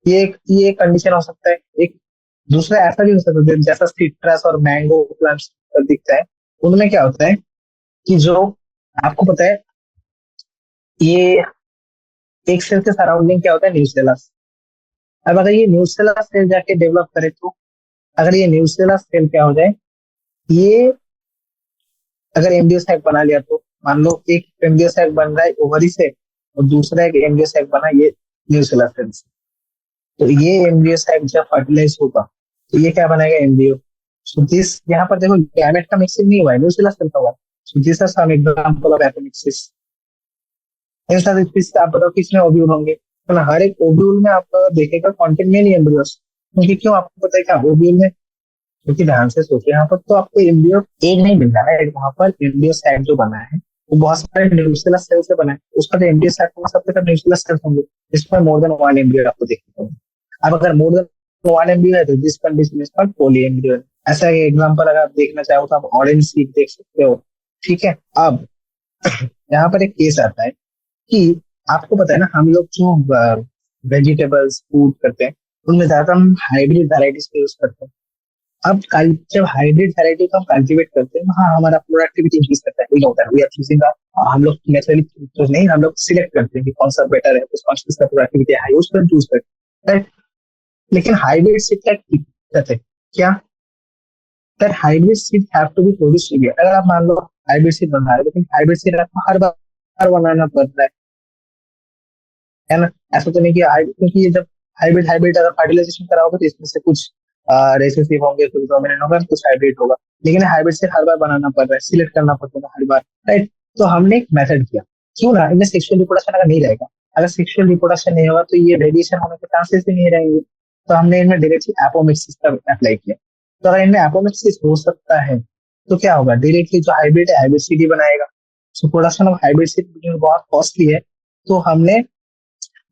ये एक कंडीशन हो सकता है। एक दूसरा ऐसा भी हो सकता है, जैसा सिट्रस और मैंगो प्लांट्स दिखता है, उनमें क्या होता है कि जो आपको पता है, ये एक सेल के सराउंडिंग क्या होता है, न्यूक्लियस। अब अगर ये न्यूक्लियस सेल जाके डेवलप करे तो, अगर ये न्यूक्लियस सेल क्या हो जाए, ये अगर एम्ब्रियो सैक बना लिया तो, मान लो एक एम्ब्रियो सैक बन रहा है ओवरी से और दूसरा एक एम्ब्रियो सैक बना ये न्यूक्लियस सेल से, तो ये एम्ब्रियो सैक जब फर्टिलाइज होगा तो ये क्या बनाएगा, एम्ब्रियो। सो दिस, यहाँ पर देखो गैमेट का मिक्सिंग नहीं हुआ है, न्यूक्लियस सेल का हुआ। So this are some example of apomixis. इन सारे स्पीशीज आप बताओ किसमें ओव्यूल होंगे, तो ना हर एक ओव्यूल में आप देखेगा कॉन्टेंट में नहीं एम्ब्रियोस, क्योंकि क्यों आपको पता है क्या ओव्यूल में, क्योंकि ध्यान से सोचिए यहाँ पर तो आपको एम्ब्रियो एक नहीं मिल रहा है, वहां पर एम्ब्रियो सैक जो बना है वो बहुत सारे न्यूक्लियस सेल से बना है, उसका जो एम्ब्रियो सैक होगा सबसे पहले न्यूक्लियस सेल होंगे, इसमें मोर देन वन एम्ब्रियो आपको देखने को मिलेगा। अब अगर मोर देन वन एम्ब्रियो है तो this condition is called poly embryo. ऐसा एग्जांपल अगर आप देखना चाहो तो आप ऑरेंज सीड देख सकते हो, ठीक है। अब यहाँ पर एक केस आता है कि आपको पता है ना, हम लोग जो वेजिटेबल्स फूड करते हैं उनमें ज्यादातर हम हाइब्रिड वैराइटीज का यूज करते हैं। अब जब हाइब्रिड वैरायटी को हम कल्टीवेट करते हैं, हाँ हमारा प्रोडक्टिविटी इंक्रीज करता है, वही होता है, वी आर चूजिंग, हम लोग नेचुरली तो नहीं, हम लोग सिलेक्ट करते हैं कि कौन सा बेटर है, कौन सा प्रोडक्टिविटी हाई उसको चूज करते हैं, राइट। लेकिन हाइब्रिड सीड का दिक्कत है क्या, that hybrid seed have to be produced in India. अगर आप मान लो हाइब्रिड सीड बना रहे हो, लेकिन हाइब्रिड सीड आपको हर बार बनाना पड़ता है ना। ऐसा तो नहीं कि क्योंकि ये जब हाइब्रिड हाइब्रिड अगर फर्टिलाइजेशन कराओगे तो इसमें से कुछ रिसेसिव होंगे, कुछ डोमिनेंट होगा, कुछ हाइब्रिड होगा, लेकिन हाइब्रिड से हर बार बनाना पड़ रहा है, सिलेक्ट करना पड़ता है हर बार, राइट। तो हमने एक मेथड किया, क्यों ना इनमें सेक्सुअल रिप्रोडक्शन अगर नहीं रहेगा, अगर सेक्सुअल रिप्रोडक्शन नहीं होगा तो ये वेरिएशन होने के चांसेस ही नहीं रहेंगे, तो हमने इनमें डायरेक्टली एपोमिक्सिस का अप्लाई किया। तो अगर इनमें एपोमिक्सिस हो सकता है तो क्या होगा, डायरेक्टली जो हाइब्रिड है हाइब्रिड सीड ही बनाएगा। So production of hybrid seed बहुत कॉस्टली है, तो हमने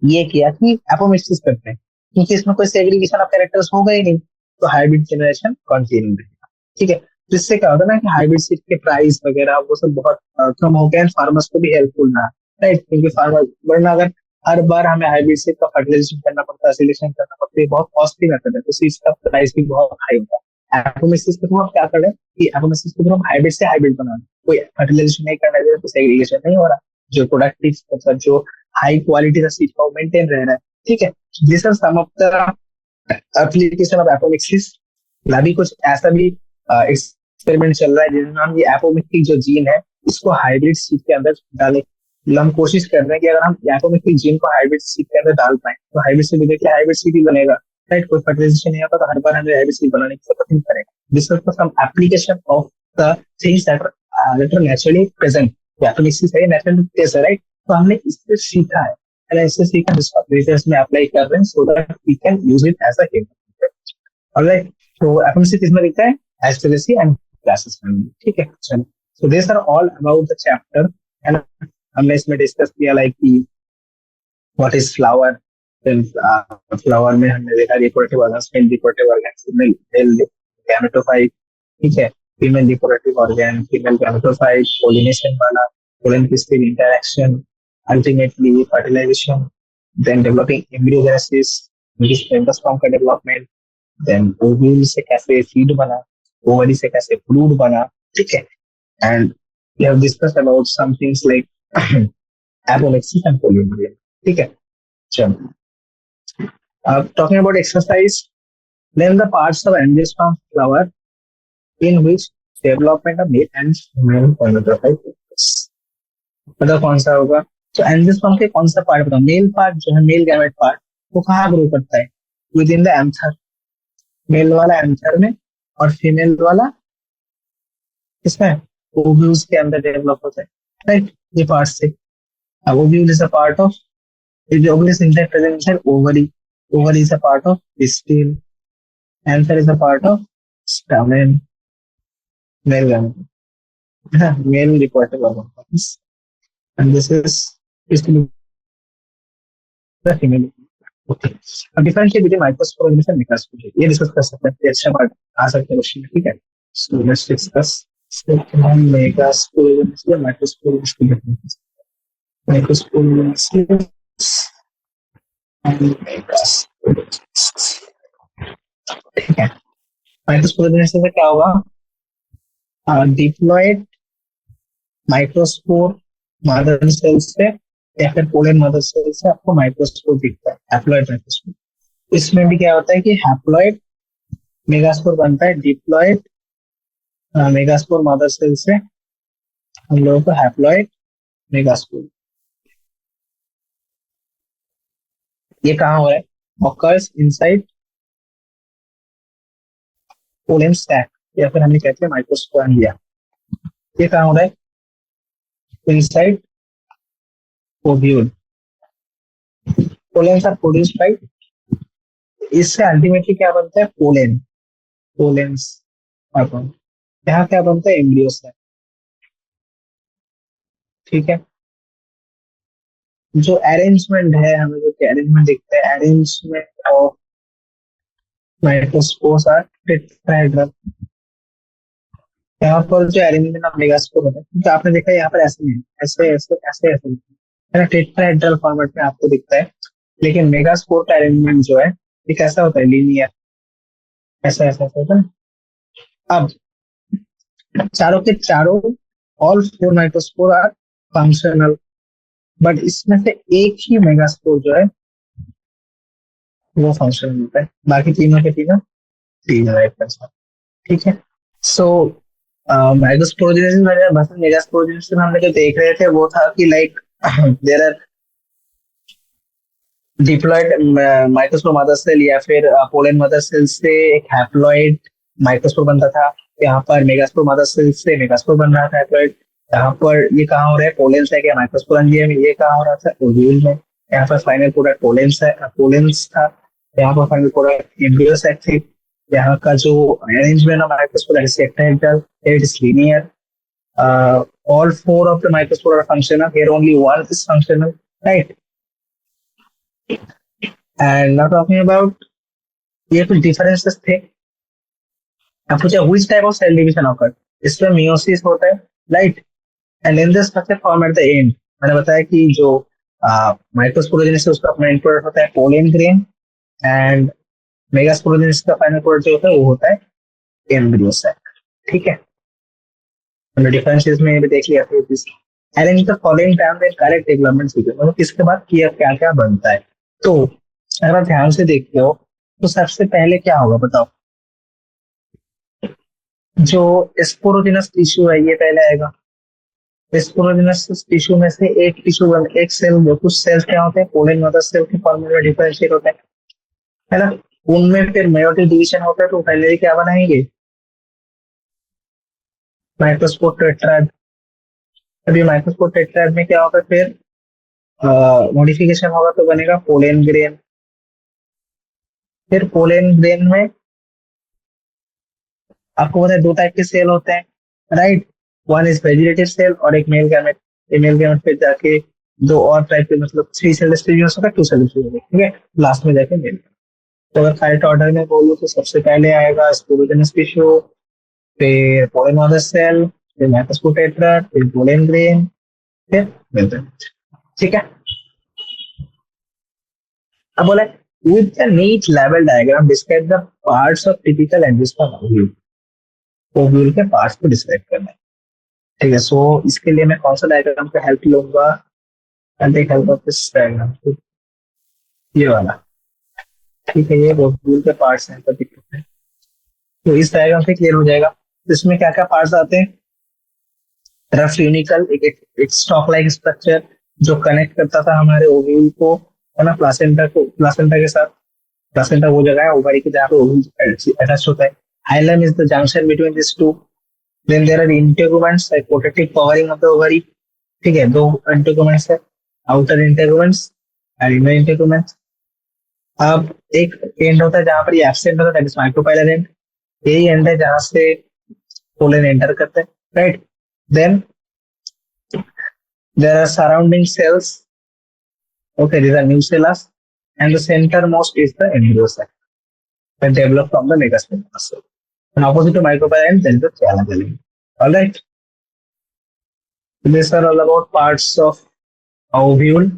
ये किया कि एपोमिक्सिस करते हैं, क्योंकि इसमें कोई सेग्रीगेशन ऑफ कैरेक्टर्स होगा ही नहीं, तो हाइब्रिड जनरेशन कंटिन्यू रहेगा, ठीक है। जिससे क्या होता है ना कि हाइब्रिड सीड के प्राइस वगैरह वो सब बहुत कम हो गए एंड फार्मर्स को भी हेल्पफुल रहा, राइट। क्योंकि फार्मर, वरना अगर हर बार हमें हाइब्रिड सीड का फर्टिलाइजेशन करना पड़ता है, सिलेक्शन करना पड़ता है, बहुत कॉस्टली मेथड है, तो सीड्स का प्राइस भी बहुत हाई होता है। एपोमिक्सिस के थ्रू हम क्या कर रहे हैं कि एपोमिक्सिस के थ्रू हम हाइब्रिड से हाइब्रिड बना रहे हैं, कोई फर्टिलाइजेशन नहीं करना चाहिए, तो सेग्रीगेशन नहीं हो रहा, जो प्रोडक्टिव मतलब जो हाई क्वालिटी का सीड का मेंटेन रह रहा है, ठीक है। This are some of the application of apomixis. अभी कुछ ऐसा भी एक्सपेरिमेंट चल रहा है जिसमें हम ये एपोमिक्टिक जो जीन है इसको हाइब्रिड सीड के अंदर डाले, मतलब हम कोशिश कर रहे हैं कि अगर हम एपोमिक्टिक जीन को हाइब्रिड सीड के अंदर डाल पाए तो हाइब्रिड सीड देखिए हाइब्रिड सीड ही बनेगा, राइट। कोई फर्टिलाइजेशन नहीं होता तो हर बार हमें हाइब्रिड सीड बनाने की जरूरत नहीं पड़ेगा। This is some application of the things that are naturally present. Apomixis है नेचुरल केस है, राइट। तो हमने इससे सीखा है, ऐसे सीखा जिसको रिसर्च में अप्लाई कर रहे हैं so that we can use it as a, alright. तो एफएमसी किसमें दिखता है, एस्ट्रेसी एंड क्लासेस में, ठीक है। चलो, so this are all about the chapter, है ना। हमने इसमें डिस्कस किया लाइक कि व्हाट इज फ्लावर, फिर फ्लावर में हमने देखा reproductive organs, male reproductive organs, male gametophyte, ठीक है, female reproductive organ, female gametophyte, pollination वाला, पोलन किसके interaction, ultimately fertilization, then developing embryogenesis, endosperm का डेवलपमेंट, देन ओव्यूल से कैसे सीड बना, ओवरी से कैसे फ्लूइड बना, ठीक है। And we have discussed about some things like apomixis and polyembryony, ठीक है। चलो, अब talking about exercise, name the parts of angiosperm flower in which development of male and female gonadotrophic process। मतलब कौन सा होगा, तो एंजियोस्पर्म के कौन सा पार्ट बताओ, मेल पार्ट जो है मेल गैमेट पार्ट वो कहाँ ग्रो करता है, within the anther, male वाला एंथर में, और फीमेल वाला किसमें, ओव्यूल्स के अंदर डेवलप होता है, राइट। ये पार्ट से ovule is a part of, ovule is inside present inside ovary, ovary is a part of pistil, anther is a part of stamen, male gamete, male reproductive organs, and this is pistil the female। Okay, अब differentiate between माइक्रोस्पोरेंस and मैक्रोस्पोरेंस ये discuss कर सकते हैं, ये अच्छा part आ सकता है question में, ठीक है। सो लेट्स डिस्कस मैक्रोस्पोरेंस या माइक्रोस्पोरेंस की डिफरेंस। माइक्रोस्पोरेंसिस एंड मेगास्पोरेंसिस। ठीक है, माइक्रोस्पोरेंसिस से क्या होगा? डिप्लॉयड माइक्रोस्पोर मदर सेल से या फिर पोलन मदर सेल से आपको माइक्रोस्पोर दिखता है, हैप्लॉइड माइक्रोस्पोर। इसमें भी क्या होता है कि हैप्लॉइड मेगास्पोर बनता है, डिप्लॉयड मेगास्पोर मदर सेल से हम लोगों को हैप्लॉइड मेगास्पोर। ये कहाँ हो रहा है? ऑकर्स इनसाइड पोलन स्टैक, या फिर हमने कहते हैं माइक्रोस्पोरेंजिया। ये कहाँ हो रहा है? Inside ovule. Pollens are produced by, इससे अल्टीमेटली क्या बनता है? Pollen, pollens. यहाँ क्या बनता है? एम्ब्रियो से। ठीक है, जो अरेंजमेंट है, हमें जो अरेंजमेंट दिखता है, arrangement of microspores are tetrahedral. यहाँ पर जो अरेंजमेंट ऑफ मेगास्पोर होता है, तो आपने देखा यहाँ पर ऐसे नहीं है, ऐसे ऐसे ऐसे ऐसे है ना, टेट्राहेड्रल फॉर्मेट में आपको दिखता है। लेकिन मेगास्पोर का अरेंजमेंट जो है ये कैसा होता है? लीनियर, ऐसा ऐसा ऐसा होता है। अब चारों के चारों, all four microspore are functional, but इसमें से एक ही मेगास्पोर जो है वो फंक्शनल होता है, बाकी तीनों के तीनों डीजनरेट। ठीक है, सो माइक्रोस्पोरेंजिस वर्सेस मेगास्पोरेंजिस में हमने जो देख रहे थे वो था कि like there are diploid microspore mother cell या फिर पोलन मदर सेल से एक हैप्लॉइड माइक्रोस्पोर बनता था। यहाँ पर मेगास्पोर मदर सेल से मेगास्पोर बन रहा था हैप्लॉइड। यहाँ पर ये कहाँ हो रहा है? पोलेंस है क्या? माइक्रोस्पोरेंजिया में। ये कहाँ हो रहा था? ओव्यूल में। यहाँ पर फाइनल प्रोडक्ट पोलेंस है, पोलेंस था। यहाँ पर फाइनल प्रोडक्ट एम्ब्रियो सैक थी। यहाँ का जो अरेंजमेंट ऑफ माइक्रोस्पोर है tetrahedral, it is linear. All four of the microspore are functional. Here only one is functional, right? And now talking about ये कुछ differences थे। अब पूछा which type of cell division occur? इसमें meiosis होता है, right? And in the structure form at the end, मैंने बताया कि जो माइक्रोस्पोरेंजिस है उसका फाइनल प्रोडक्ट होता है पोलन ग्रेन, एंड मेगास्पोरेंजिस का फाइनल प्रोडक्ट जो होता है वो होता है एम्ब्रियो सैक। ठीक है, हमने डिफरेंसेस में भी देख लिया था। Arrange the following time in correct development sequence, मतलब किसके बाद किया क्या क्या बनता है। तो अगर आप ध्यान से देखते हो तो सबसे पहले क्या होगा बताओ? जो स्पोरोजिनस टिश्यू है ये पहले आएगा। स्पोरोजिनस टिश्यू में से एक टिश्यू एक सेल, जो कुछ सेल्स क्या होते हैं पोलन मदर सेल के फॉर्म में डिफरेंशिएट होते हैं, है ना। उनमें फिर मेयोटिक डिवीजन होता है, तो पहले क्या बनाएंगे? Microspore tetrad. अभी माइक्रोस्पोर टेट्राड में क्या होगा? फिर मॉडिफिकेशन होगा तो बनेगा पोलेन ग्रेन। फिर पोलेन ग्रेन में आपको पता है दो टाइप के सेल होते हैं, right? One is vegetative cell और एक मेल गैमेट। मेल गैमेट पे जाके दो और टाइप के, मतलब थ्री सेल डिस्ट्रीब्यूशन होगा, टू सेल डिस्ट्रीब्यूशन, ठीक है, लास्ट में जाके मेल। तो अगर करेक्ट ऑर्डर में बोलूँ तो सबसे पहले आएगा स्पोरोजेनस टिश्यू, फिर पोलन मदर सेल, फिर माइक्रोस्पोर टेट्राड, फिर पोलेन ग्रेन, फिर मेल गैमेट। ठीक है, अब बोला with the neat level diagram describe the parts of typical angiosperm ovule। Ovule के पार्ट्स को डिस्क्राइब करना है। ठीक है, सो इसके लिए मैं कौन सा डायग्राम का हेल्प लूंगा? Take help of this diagram, ये वाला। ठीक है, ये ओव्यूल के पार्ट्स हैं पर, तो इस डायग्राम से क्लियर हो जाएगा। तो इसमें क्या क्या पार्ट्स आते हैं? रफ यूनिकल, एक स्टॉक लाइक स्ट्रक्चर जो कनेक्ट करता था हमारे ओव्यूल को, है ना, प्लासेंटा को, प्लासेंटा के साथ। प्लासेंटा वो जगह है ओवरी की जहाँ पे ओव्यूल अटैच होता है। Hilum is the junction between this two. Then there are integuments like protective covering of the ovary. ठीक है, दो इंटेगुमेंट्स है, आउटर इंटेगुमेंट्स और इनर इंटेगुमेंट्स। अब एक एंड होता है जहां पर ये एब्सेंट होता है, दैट इज माइक्रोपाइलर एंड। यही एंड है जहां से पोलन एंटर करते हैं, right? Then there are surrounding cells, okay, these are nucellas, and the centermost is the embryo sac that develop from the megasphere muscle. And opposite to microbial end, there is the chalaza. All right. So these are all about parts of ovule.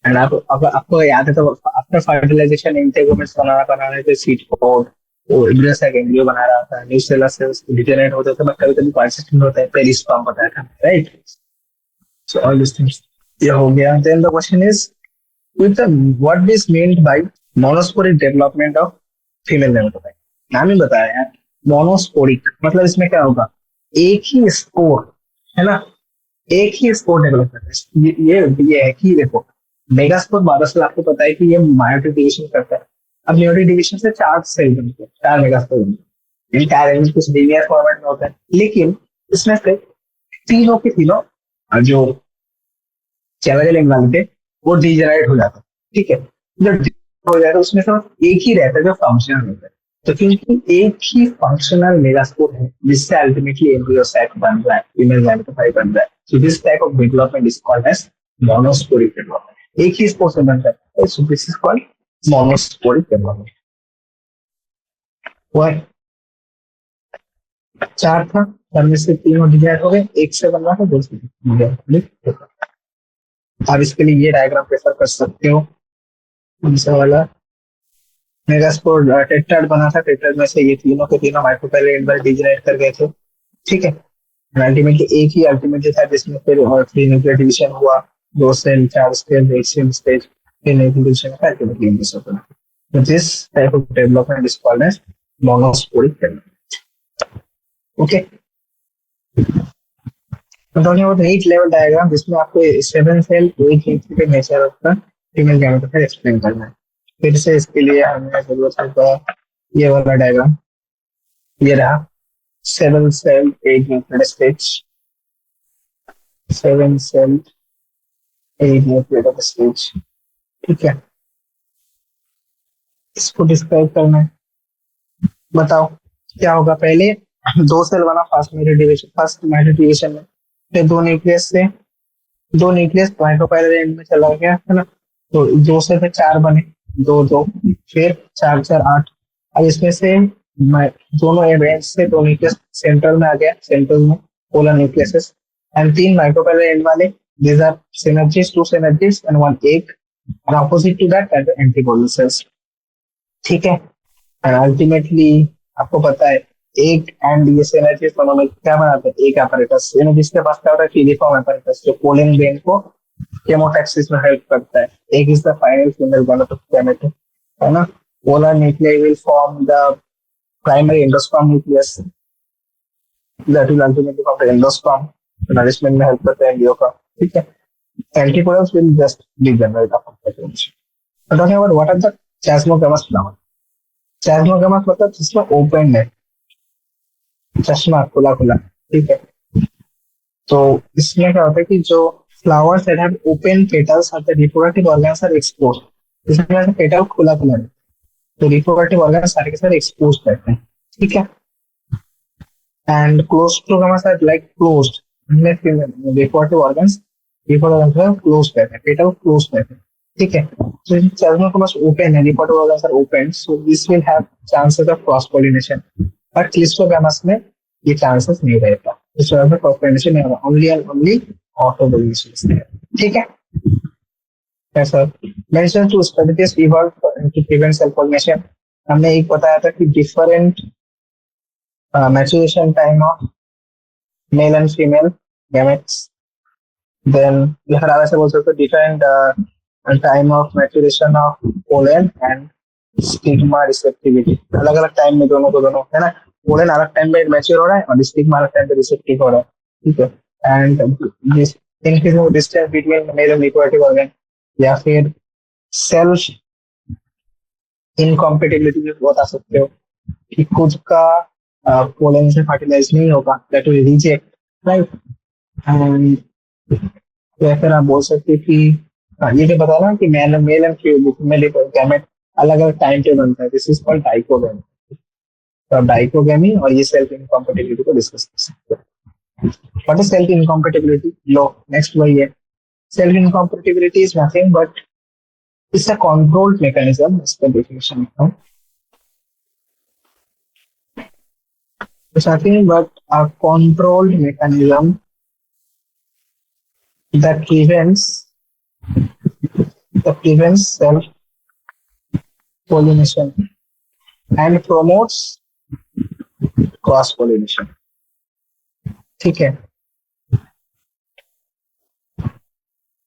And आपको याद है तो after fertilisation इंटेगोमेट्स बनाना बना रहे थे, seat code वो embryo से embryo बना रहा था, न्यू सेलर सेल्स डिजेनरेट होते थे, बट कभी कभी पार्सिस्टेंट होता है, पेरिस्पर्म बताया था, right? So all this things ये हो गया। Then the question is with the what is meant by monosporic development of female gametophyte। नाम ही बताया यार, मोनोस्पोरिक मतलब इसमें क्या होगा, एक ही स्पोर, है ना, एक ही स्पोर डेवलप करता है। ये है कि देखो, मेगास्पोर बारह आपको पता है कि ये मायोटिक डिवीजन करता है। अब मायोटिक डिवीजन से चार सेल बनते हैं, चार मेगास्पोर बनते हैं, चार एलिमेंट कुछ लीनियर फॉर्मेट में होता है, लेकिन इसमें से तीनों के तीनों जो चैनल लिंक वाले थे वो डीजेनरेट हो जाता है, ठीक है। जब degenerate हो जाता है उसमें सिर्फ एक ही रहता है जो फंक्शनल होता है। तो क्योंकि एक ही फंक्शनल मेगास्पोर है जिससे अल्टीमेटली एम्ब्रियो सैक बन रहा है, फीमेल गैमेटोफाइट बन रहा है, so this type of development is called as monosporic development. एक ही स्पोर से बनता है, so this is called monosporic development. हुआ है? चार था, चार में से तीनों डिजाइन हो गए, एक से बन रहा था, दो से डिजाइन। आप इसके लिए ये डायग्राम प्रेफर कर सकते हो, कौन सा वाला, मेगास्पोर टेट्राड बना था, टेट्राड में से ये तीनों के तीनों माइक्रोपैले एक बार डिजेनरेट कर गए थे, ठीक है। अल्टीमेटली एक ही अल्टीमेटली था जिसमें फिर और थ्री न्यूक्लियर डिवीजन हुआ, दो सेल, चार स्टेज, एक सेल स्टेज, फिर न्यूक्लियर डिवीजन का अल्टीमेटली इंडिसो बना। तो this type of development is called as monosporic development. Okay, तो talking about नीट लेवल डायग्राम जिसमें आपको सेवन सेल एक के nature of the female gametophyte explain करना है। फिर से इसके लिए हमें जरूरत होगा ये वाला डायग्राम, ये रहा सेवन सेल एक न्यूक्लियर स्टेज, सेवन सेल एक न्यूक्लियर स्टेज, ठीक है। इसको डिस्क्राइब करना है, बताओ क्या होगा। पहले दो सेल बना फर्स्ट मेटा डिवीजन में, फिर दो न्यूक्लियस से, दो न्यूक्लियस माइक्रोपाइलर एंड में चला गया, है ना। तो दो से फिर चार बने, दो दो, फिर चार चार आठ। अब इसमें से दोनों एंड से दो न्यूक्लियस सेंट्रल में आ गया, सेंट्रल में पोलर न्यूक्लियसेस, एंड तीन माइक्रोपाइलर एंड वाले, these are synergies, two synergies and one egg, and opposite to that are the antipolar cells, ठीक है। एंड अल्टीमेटली आपको पता है एक एंड ये सिनर्जीज दोनों में क्या बनाते हैं, एक apparatus, यानी जिसके पास क्या होता है, फिलिफॉर्म apparatus, जो पोलन ग्रेन को केमोटैक्सिस में हेल्प करता है। Egg is the final female gamete, है ना। Polar nuclei will form the primary endosperm nucleus, that will ultimately form the endosperm, nourishment में हेल्प करता है एम्ब्रियो का, ठीक है। Antipodals will just degenerate after fertilization. Talking about what are the chasmogamous flower. Chasmogamous मतलब जिसमें open है, चश्मा खुला खुला, ठीक है। तो इसमें क्या होता है कि जो flowers that have open petals or the reproductive organs are exposed, इसमें से पेटल खुला खुला है, तो रिप्रोडक्टिव ऑर्गन्स सारे के सारे एक्सपोज रहते हैं, ठीक है। And cleistogamous are like closed, इनमें रिप्रोडक्टिव ऑर्गन्स क्लोज रहते हैं, पेटल क्लोज रहते हैं, ठीक है। तो चास्मोगेमस ओपन है, reproductive organs are open, so this will have chances of cross pollination, but cleistogamous में ये चांसेस नहीं रहता, इस वजह से क्रॉस पॉलिनेशन नहीं होगा, ओनली एंड ओनली ऑटोडोमिनेशन, ठीक है। ऐसा mention to species evolve to prevent self pollination. हमने एक बताया था कि different maturation time of male and female gametes, then लहरावे से बोल सकते different time of maturation of pollen and stigma receptivity, अलग अलग टाइम में दोनों को दोनों, है ना। पोलन अलग टाइम में मैच्योर हो रहा है और स्टिग्मा अलग टाइम पे रिसेप्टिव हो रहा है, ठीक है। And this increasing distance between male and reproductive organ, या फिर सेल्फ इनकॉम्पेटिबिलिटी भी बता सकते हो कि खुद का पोलन से फर्टिलाइज नहीं होगा, that will reject, right. And या फिर आप बोल सकते हैं कि ये भी बता रहा कि मेल एंड फीमेल गैमेट अलग अलग टाइम पे बनता है, दिस इज कॉल्ड डाइकोगेमी। तो आप डाइकोगेमी और ये सेल्फ इनकॉम्पेटिबिलिटी को डिस्कस कर सकते हो। What is self incompatibility? Low next वही है, self incompatibility is nothing but it's a controlled mechanism, as per definition. It's nothing but a controlled mechanism that prevents that prevents self pollination and promotes cross pollination. ठीक है,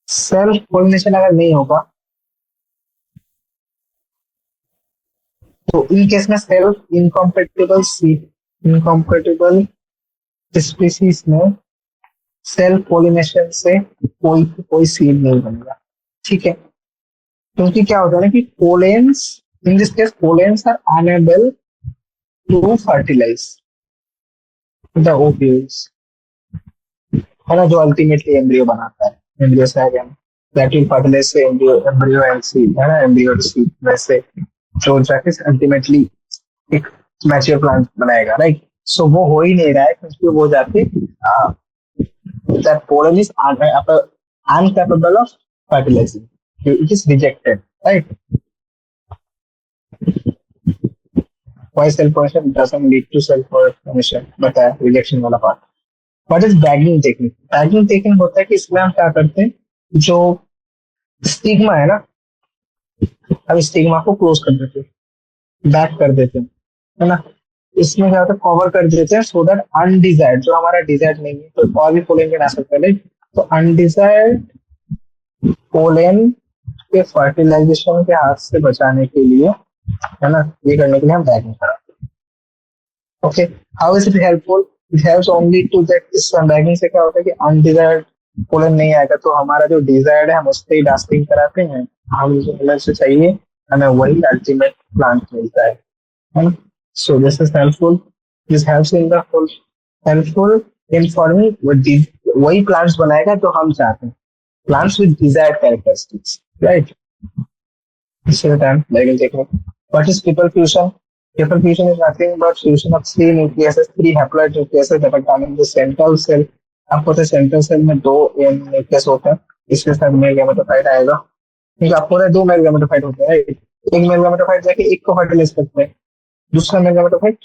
self pollination अगर नहीं होगा तो in case में self इनकॉम्पेटिबल species में self pollination से कोई सीड नहीं बनेगा। ठीक है, क्योंकि क्या होता है ना कि pollens, in this case pollens are unable to fertilize the ovules, है ना, जो अल्टीमेटली एम्ब्रियो बनाता है, एम्ब्रियो से आगे दैट विल फर्टिलाइज से एम्ब्रियो एंड सीड, है ना, एम्ब्रियो टू सीड, वैसे जो जाके अल्टीमेटली एक मैच्योर प्लांट बनाएगा, राइट। सो वो हो ही नहीं रहा है क्योंकि वो जाके that pollen is incapable of fertilizing. It is rejected, right? Why self pollination doesn't lead to self pollination, but rejection वाला part. What is bagging technique? Bagging technique होता है कि इसमें हम क्या करते हैं, जो स्टिग्मा है ना, अब स्टिग्मा को क्लोज कर देते हैं, बैक कर देते हैं, है ना। इसमें क्या होता है, कवर कर देते हैं सो दैट अनडिजायर्ड, जो हमारा डिजायर्ड नहीं है, तो और भी पोलन आ सकता है, तो अनडिजायर्ड पोलन के फर्टिलाइजेशन के हाथ से बचाने के लिए, है ना, ये करने के लिए हम बैगिंग कराते हैं। Okay, how is it helpful? It helps only to that, इस बैगिंग से क्या होता है कि अनडिजायर्ड पोलन नहीं आएगा, तो हमारा जो डिजायर्ड है हम उस पर ही डास्टिंग कराते हैं, हम जो से चाहिए हमें वही अल्टीमेट प्लांट मिलता है ना। So this is helpful. This helps in the full helpful in forming वही plants बनाएगा जो हम चाहते हैं, plants with desired characteristics, right? This is the time Bagel technique. What is triple fusion? Triple fusion is nothing but fusion of three nucleases, three haploid nucleases that are coming to central cell. आपको तो central cell में दो nucleus होते हैं, इसके साथ male gametophyte आएगा, क्योंकि आपको दो मेल गैमेटोफाइट होते हैं, एक मेल गैमेटोफाइट जाके एक को फर्टिलाइज करते हैं, दूसरा मेल गैमेटोफाइट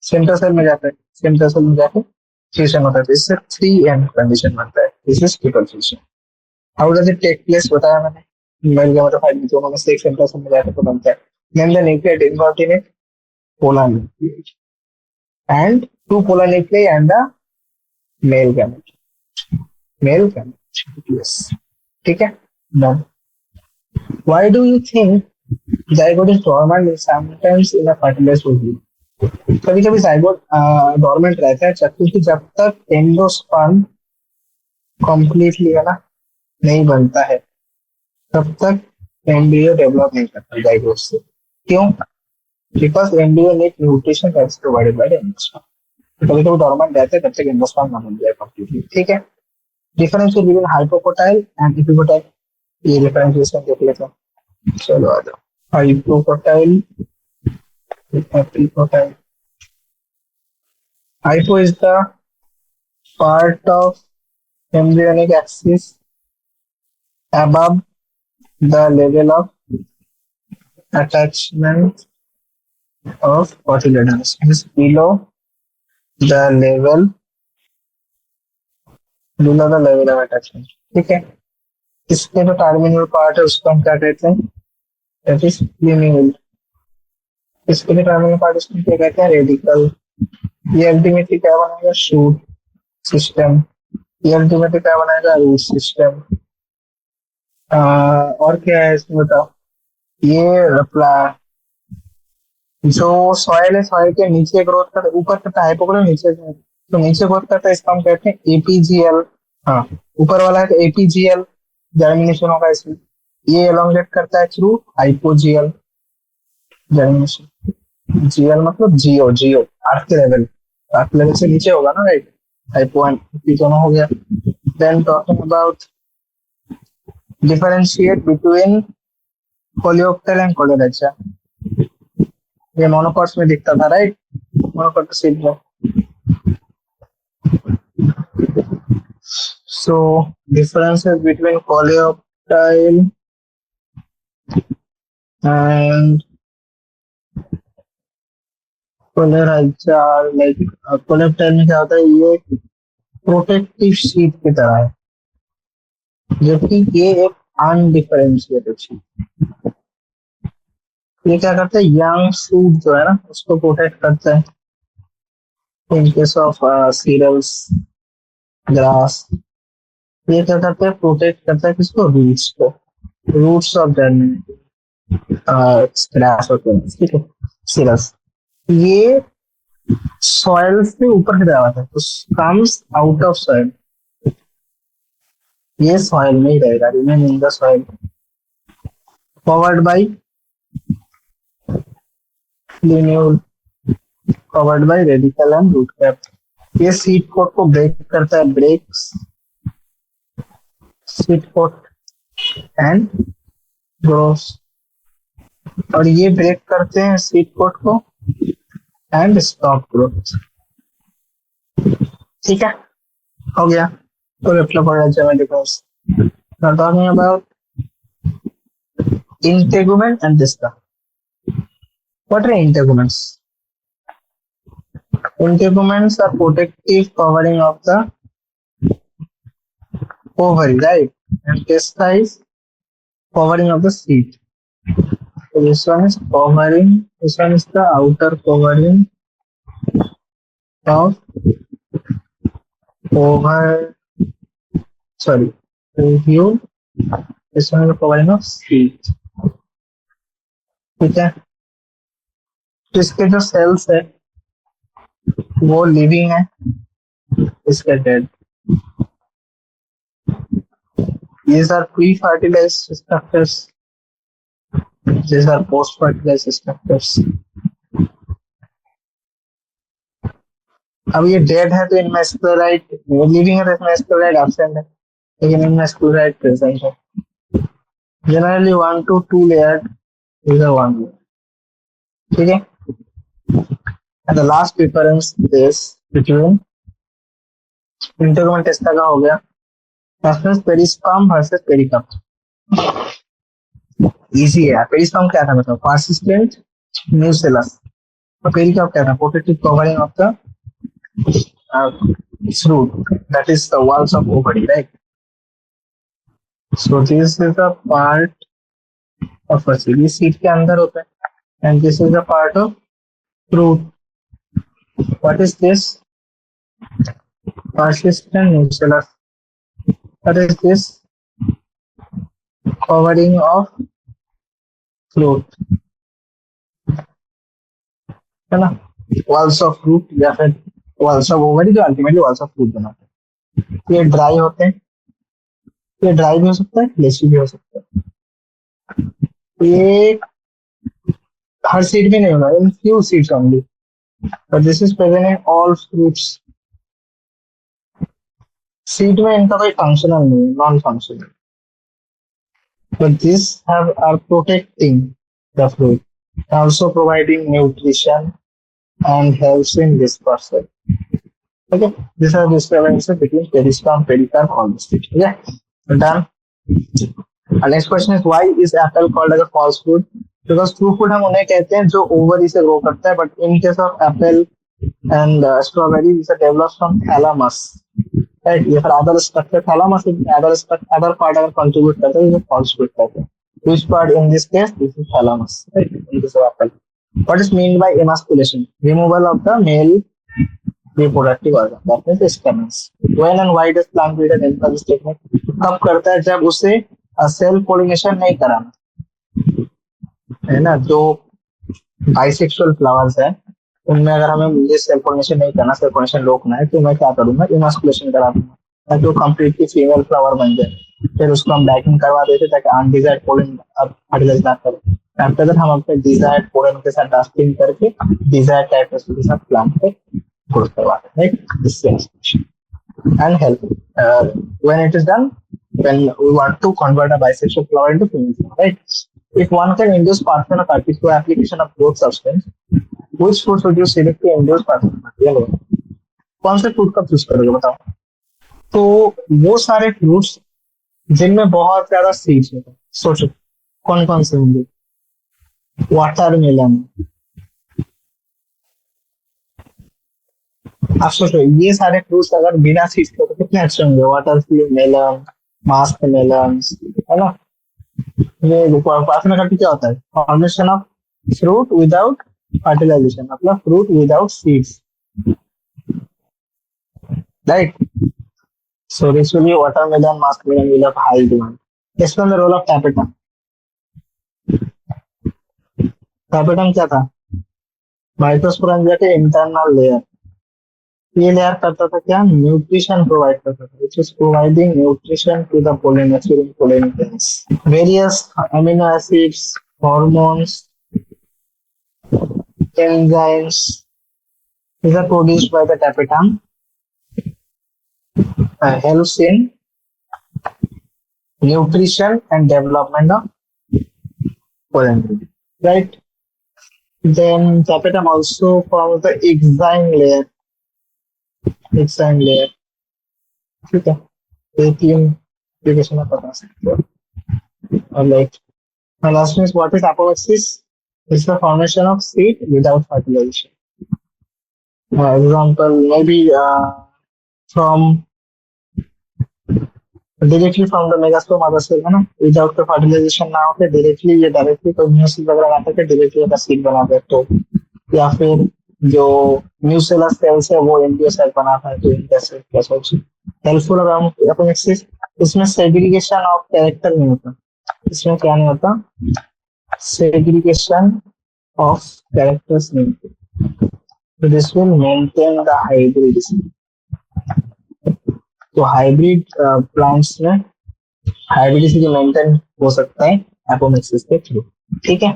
सेंट्रल सेल में जाता है, सेंट्रल सेल में जाके फ्यूजन होता है, इससे 3n कंडीशन बनता है, this is triple fusion. How does it take place बताया मैंने, मेल गैमेटोफाइट में दोनों में से एक सेंट्रल सेल में जाके तो बनता है, name the nucleoid involved in it, polar nucleoid and two polar nucleoid and the male gamete, yes, ठीक है, done. Why do you think zygote is dormant sometimes in a fertilized ovule? कभी कभी zygote dormant रहता है क्योंकि जब तक endosperm completely, है ना, नहीं बनता है तब तक एम्ब्रियो डेवलप नहीं करता जाइगोट से। क्यों? Because embryo need nutrition that's provided by the endosperm. कभी कभी डोरमेंट रहता है तब तक एंडोस्पर्म ना बन जाए कंप्लीटली, ठीक है। Difference between hypocotyl and epicotyl, ये डिफरेंशिएशन देख लेते हैं, चलो आ जाओ। Hypocotyle, epicotyle. Hypo is the part of embryonic axis above the level of attachment of cotyledons. It is below the level of attachment. ठीक है, इसके जो टर्मिनल पार्ट है उसको हम क्या कहते हैं, that is lineal. इसके लिए टर्मिनल पार्ट इसको क्या कहते हैं, रेडिकल। ये अल्टीमेटली क्या बनाएगा, शूट सिस्टम, ये अल्टीमेटली क्या बनाएगा, रूट सिस्टम। और क्या है इसमें बताओ, ये जो सॉइल है, सॉइल के नीचे ग्रोथ करता है, ऊपर करता है हाइपोकोटाइल, नीचे तो नीचे ग्रोथ करता है, इसका हम कहते हैं एपीजीएल। हाँ, ऊपर वाला है तो एपीजीएल जर्मिनेशन होगा इसमें, ये एलोंगेट करता है थ्रू हाइपोजीएल जर्मिनेशन। जीएल मतलब जियो अर्थ लेवल से नीचे होगा ना, राइट, हाइपो एंड दोनों हो गया। Then talking about differentiate between coleoptile and coleorhiza, ये मोनोकॉट्स में दिखता था, राइट, मोनोकॉट सीड में। So differences between coleoptile and coleorhiza, like coleoptile में क्या होता है, ये प्रोटेक्टिव शीट की तरह है, जबकि ये एक अनडिफरेंशिएटेड शीट। ये क्या करता है, यंग फ्रूट जो है ना उसको प्रोटेक्ट करता है in case of cereals, grass. ये क्या करता है, प्रोटेक्ट करता है किसको, रूट्स को, रूट्स ऑफ जर्मिनेटिंग ग्रास होते हैं, ठीक है, सीरियल्स। ये सॉइल से ऊपर से जाता है, तो कम्स आउट ऑफ सॉइल, ये सॉइल में ही रहेगा, remain in the soil, covered by लिन्यूल, covered by radicle and root cap. ये सीड कोट को ब्रेक करता है, breaks seed coat and grows, और ये ब्रेक करते हैं सीड कोट को एंड स्टॉप ग्रोथ। ठीक है, हो गया। तो difference talking about integument and disca. What are integuments? Integuments are protective covering of the ovary, right? And disca is covering of the seed. So this one is covering, this one is the outer covering of ovule, this one is the covering of seed. ठीक है, तो इसके जो sales है वो living है, इसके dead. These are pre-fertilized structures, these are post-fertilized structures. अब ये डेड है तो इनमें स्क्लेराइड, लिविंग है तो इसमें स्क्लेराइड एब्सेंट है, लेकिन इनमें स्क्लेराइड प्रेजेंट है। Generally 1 to 2 layer, these are 1 layer, ठीक है। And the last difference is between integument टेस्टा का हो गया, पेरिस्पर्म वर्सेस पेरिकप। इजी है, पेरिस्पर्म क्या था बताओ, persistent nucellus, और पेरिकप क्या था, protective covering of the fruit, that is the walls of ovary, right? So this is the part of a seed, seed के अंदर होता है, and this is the part of fruit. What is this? Persistent nucellus. What is this? Covering of fruit, है ना, walls of fruit या फिर walls of ovary, जो ultimately walls of fruit बनाते हैं। ये ड्राई होते हैं, ये ड्राई भी हो सकता है, फ्लेशी भी हो सकता है। ये हर सीड में नहीं होगा, in few seeds only, but this is present in all fruits. Seed में इनका कोई फंक्शनल नहीं है, non functional, but these are protecting the fruit, also providing nutrition and helps in dispersal. Okay, these are differences between perisperm, pericarp, all this. Okay, done. Next question is, why is apple called as a false fruit? Because true fruit हम उन्हें कहते हैं जो ovary से grow करता है, but in case of apple and strawberry, this is developed from thalamus, right? ये फिर other structure, thalamus other part अगर contribute करता है, ये false fruit कहते हैं। Which part in this case? This is thalamus, right? In case of apple. What is meant by emasculation? Removal of the male reproductive organ, that means stamens. When and why does plant breeder help this technique? कब करता है, जब उसे self pollination नहीं कराना है ना, जो बाइसेक्सुअल फ्लावर्स है उनमें अगर हमें मुझे सेल्फ पोलिनेशन नहीं करना, सेल्फ पोलिनेशन रोकना है, तो मैं क्या करूंगा, इमास्कुलेशन करा दूंगा ताकि वो कंप्लीटली फीमेल फ्लावर बन जाए। फिर उसको हम बैकिंग करवा देते ताकि अनडिजायर्ड पोलन अब फर्टिलाइज ना करे। आफ्टर दैट हम अपने डिजायर्ड पोलन के साथ डास्टिंग करके डिजायर्ड टाइप के साथ प्लांट पे ग्रोथ करवाते हैं, right? This and help when it is done, when we want to convert a bisexual flower into female flower, right? If one can induce parthenocarpy through application of growth substance, which fruits would you select to induce parthenocarpy? कौन से fruit का choose करोगे बताओ? तो वो सारे fruits जिनमें बहुत ज्यादा सीड्स होते हैं, सोचो कौन कौन से होंगे? वाटरमेलन, आप सोचो ये सारे फ्रूट्स अगर बिना सीड्स के तो कितने अच्छे होंगे? वाटर मेलन, मास्क मेलन, है ना, ये उपासना करके क्या होता है? Formation of fruit without fertilization, मतलब fruit without seeds, right? So this will be watermelon, masculine will have high demand. Explain the role of tapetum. Tapetum क्या था? माइटोस्पोरेंजिया के इंटरनल लेयर, ये लेयर करता था क्या? न्यूट्रिशन प्रोवाइड करता था, which is providing nutrition to the pollinators during pollination. Various amino acids, hormones, enzymes, these are produced by the tapetum, helps in nutrition and development of pollen, right? Then tapetum also forms the exine layer. Exine layer. ठीक है, ये तीन application आप बता सकते हो. और like last one is, what is apomixis? It's the formation of seed without fertilization. Example maybe from directly from the megaspore mother cell है ना, विदाउट फर्टिलाइजेशन ना होते डायरेक्टली, ये डायरेक्टली कोई म्यूसिल वगैरह लाते थे, डायरेक्टली का सीड बनाते तो, या फिर जो म्यूसिलर सेल्स है वो एम्ब्रियो सेल बनाता है, तो इनका cell plus also helpful around apomixis. इसमें सेग्रीगेशन ऑफ कैरेक्टर नहीं होता, इसमें क्या नहीं होता? सेग्रीगेशन ऑफ कैरेक्टर्स नहीं होते. तो this will maintain the hybridity. तो हाइब्रिड प्लांट्स में हाइब्रिडिटी मेंटेन हो सकता है एपोमिक्सिस के थ्रू. ठीक है,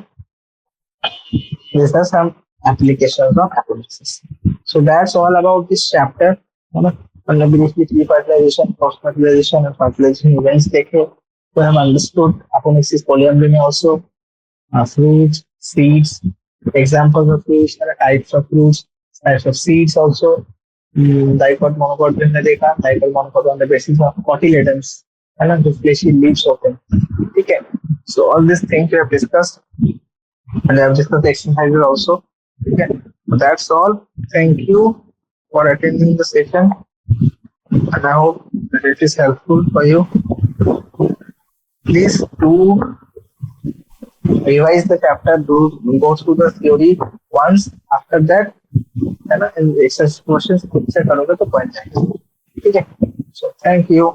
this are some applications of apomixis. So that's all about this chapter, है ना. हमने briefly pre fertilization, post fertilization और फर्टिलाइजेशन इवेंट्स देखे, तो हम अंडरस्टूड एपोमिक्सिस पॉलीएंड्री में also fruits, seeds, examples of fruits, types of fruits, types of seeds also. Dicot monocot भी हमने देखा, dicot monocot on the basis of cotyledons, है ना, जो फ्लेशी लीव्स होते हैं. ठीक है, so all this things we have discussed and I have discussed exercises also. ठीक है, that's all. Thank you for attending the session and I hope that it is helpful for you. Please do revise the chapter, go through the theory once. After that, है ना, exercise questions खुद से करोगे तो बन जाएगा. ठीक है, सो थैंक यू.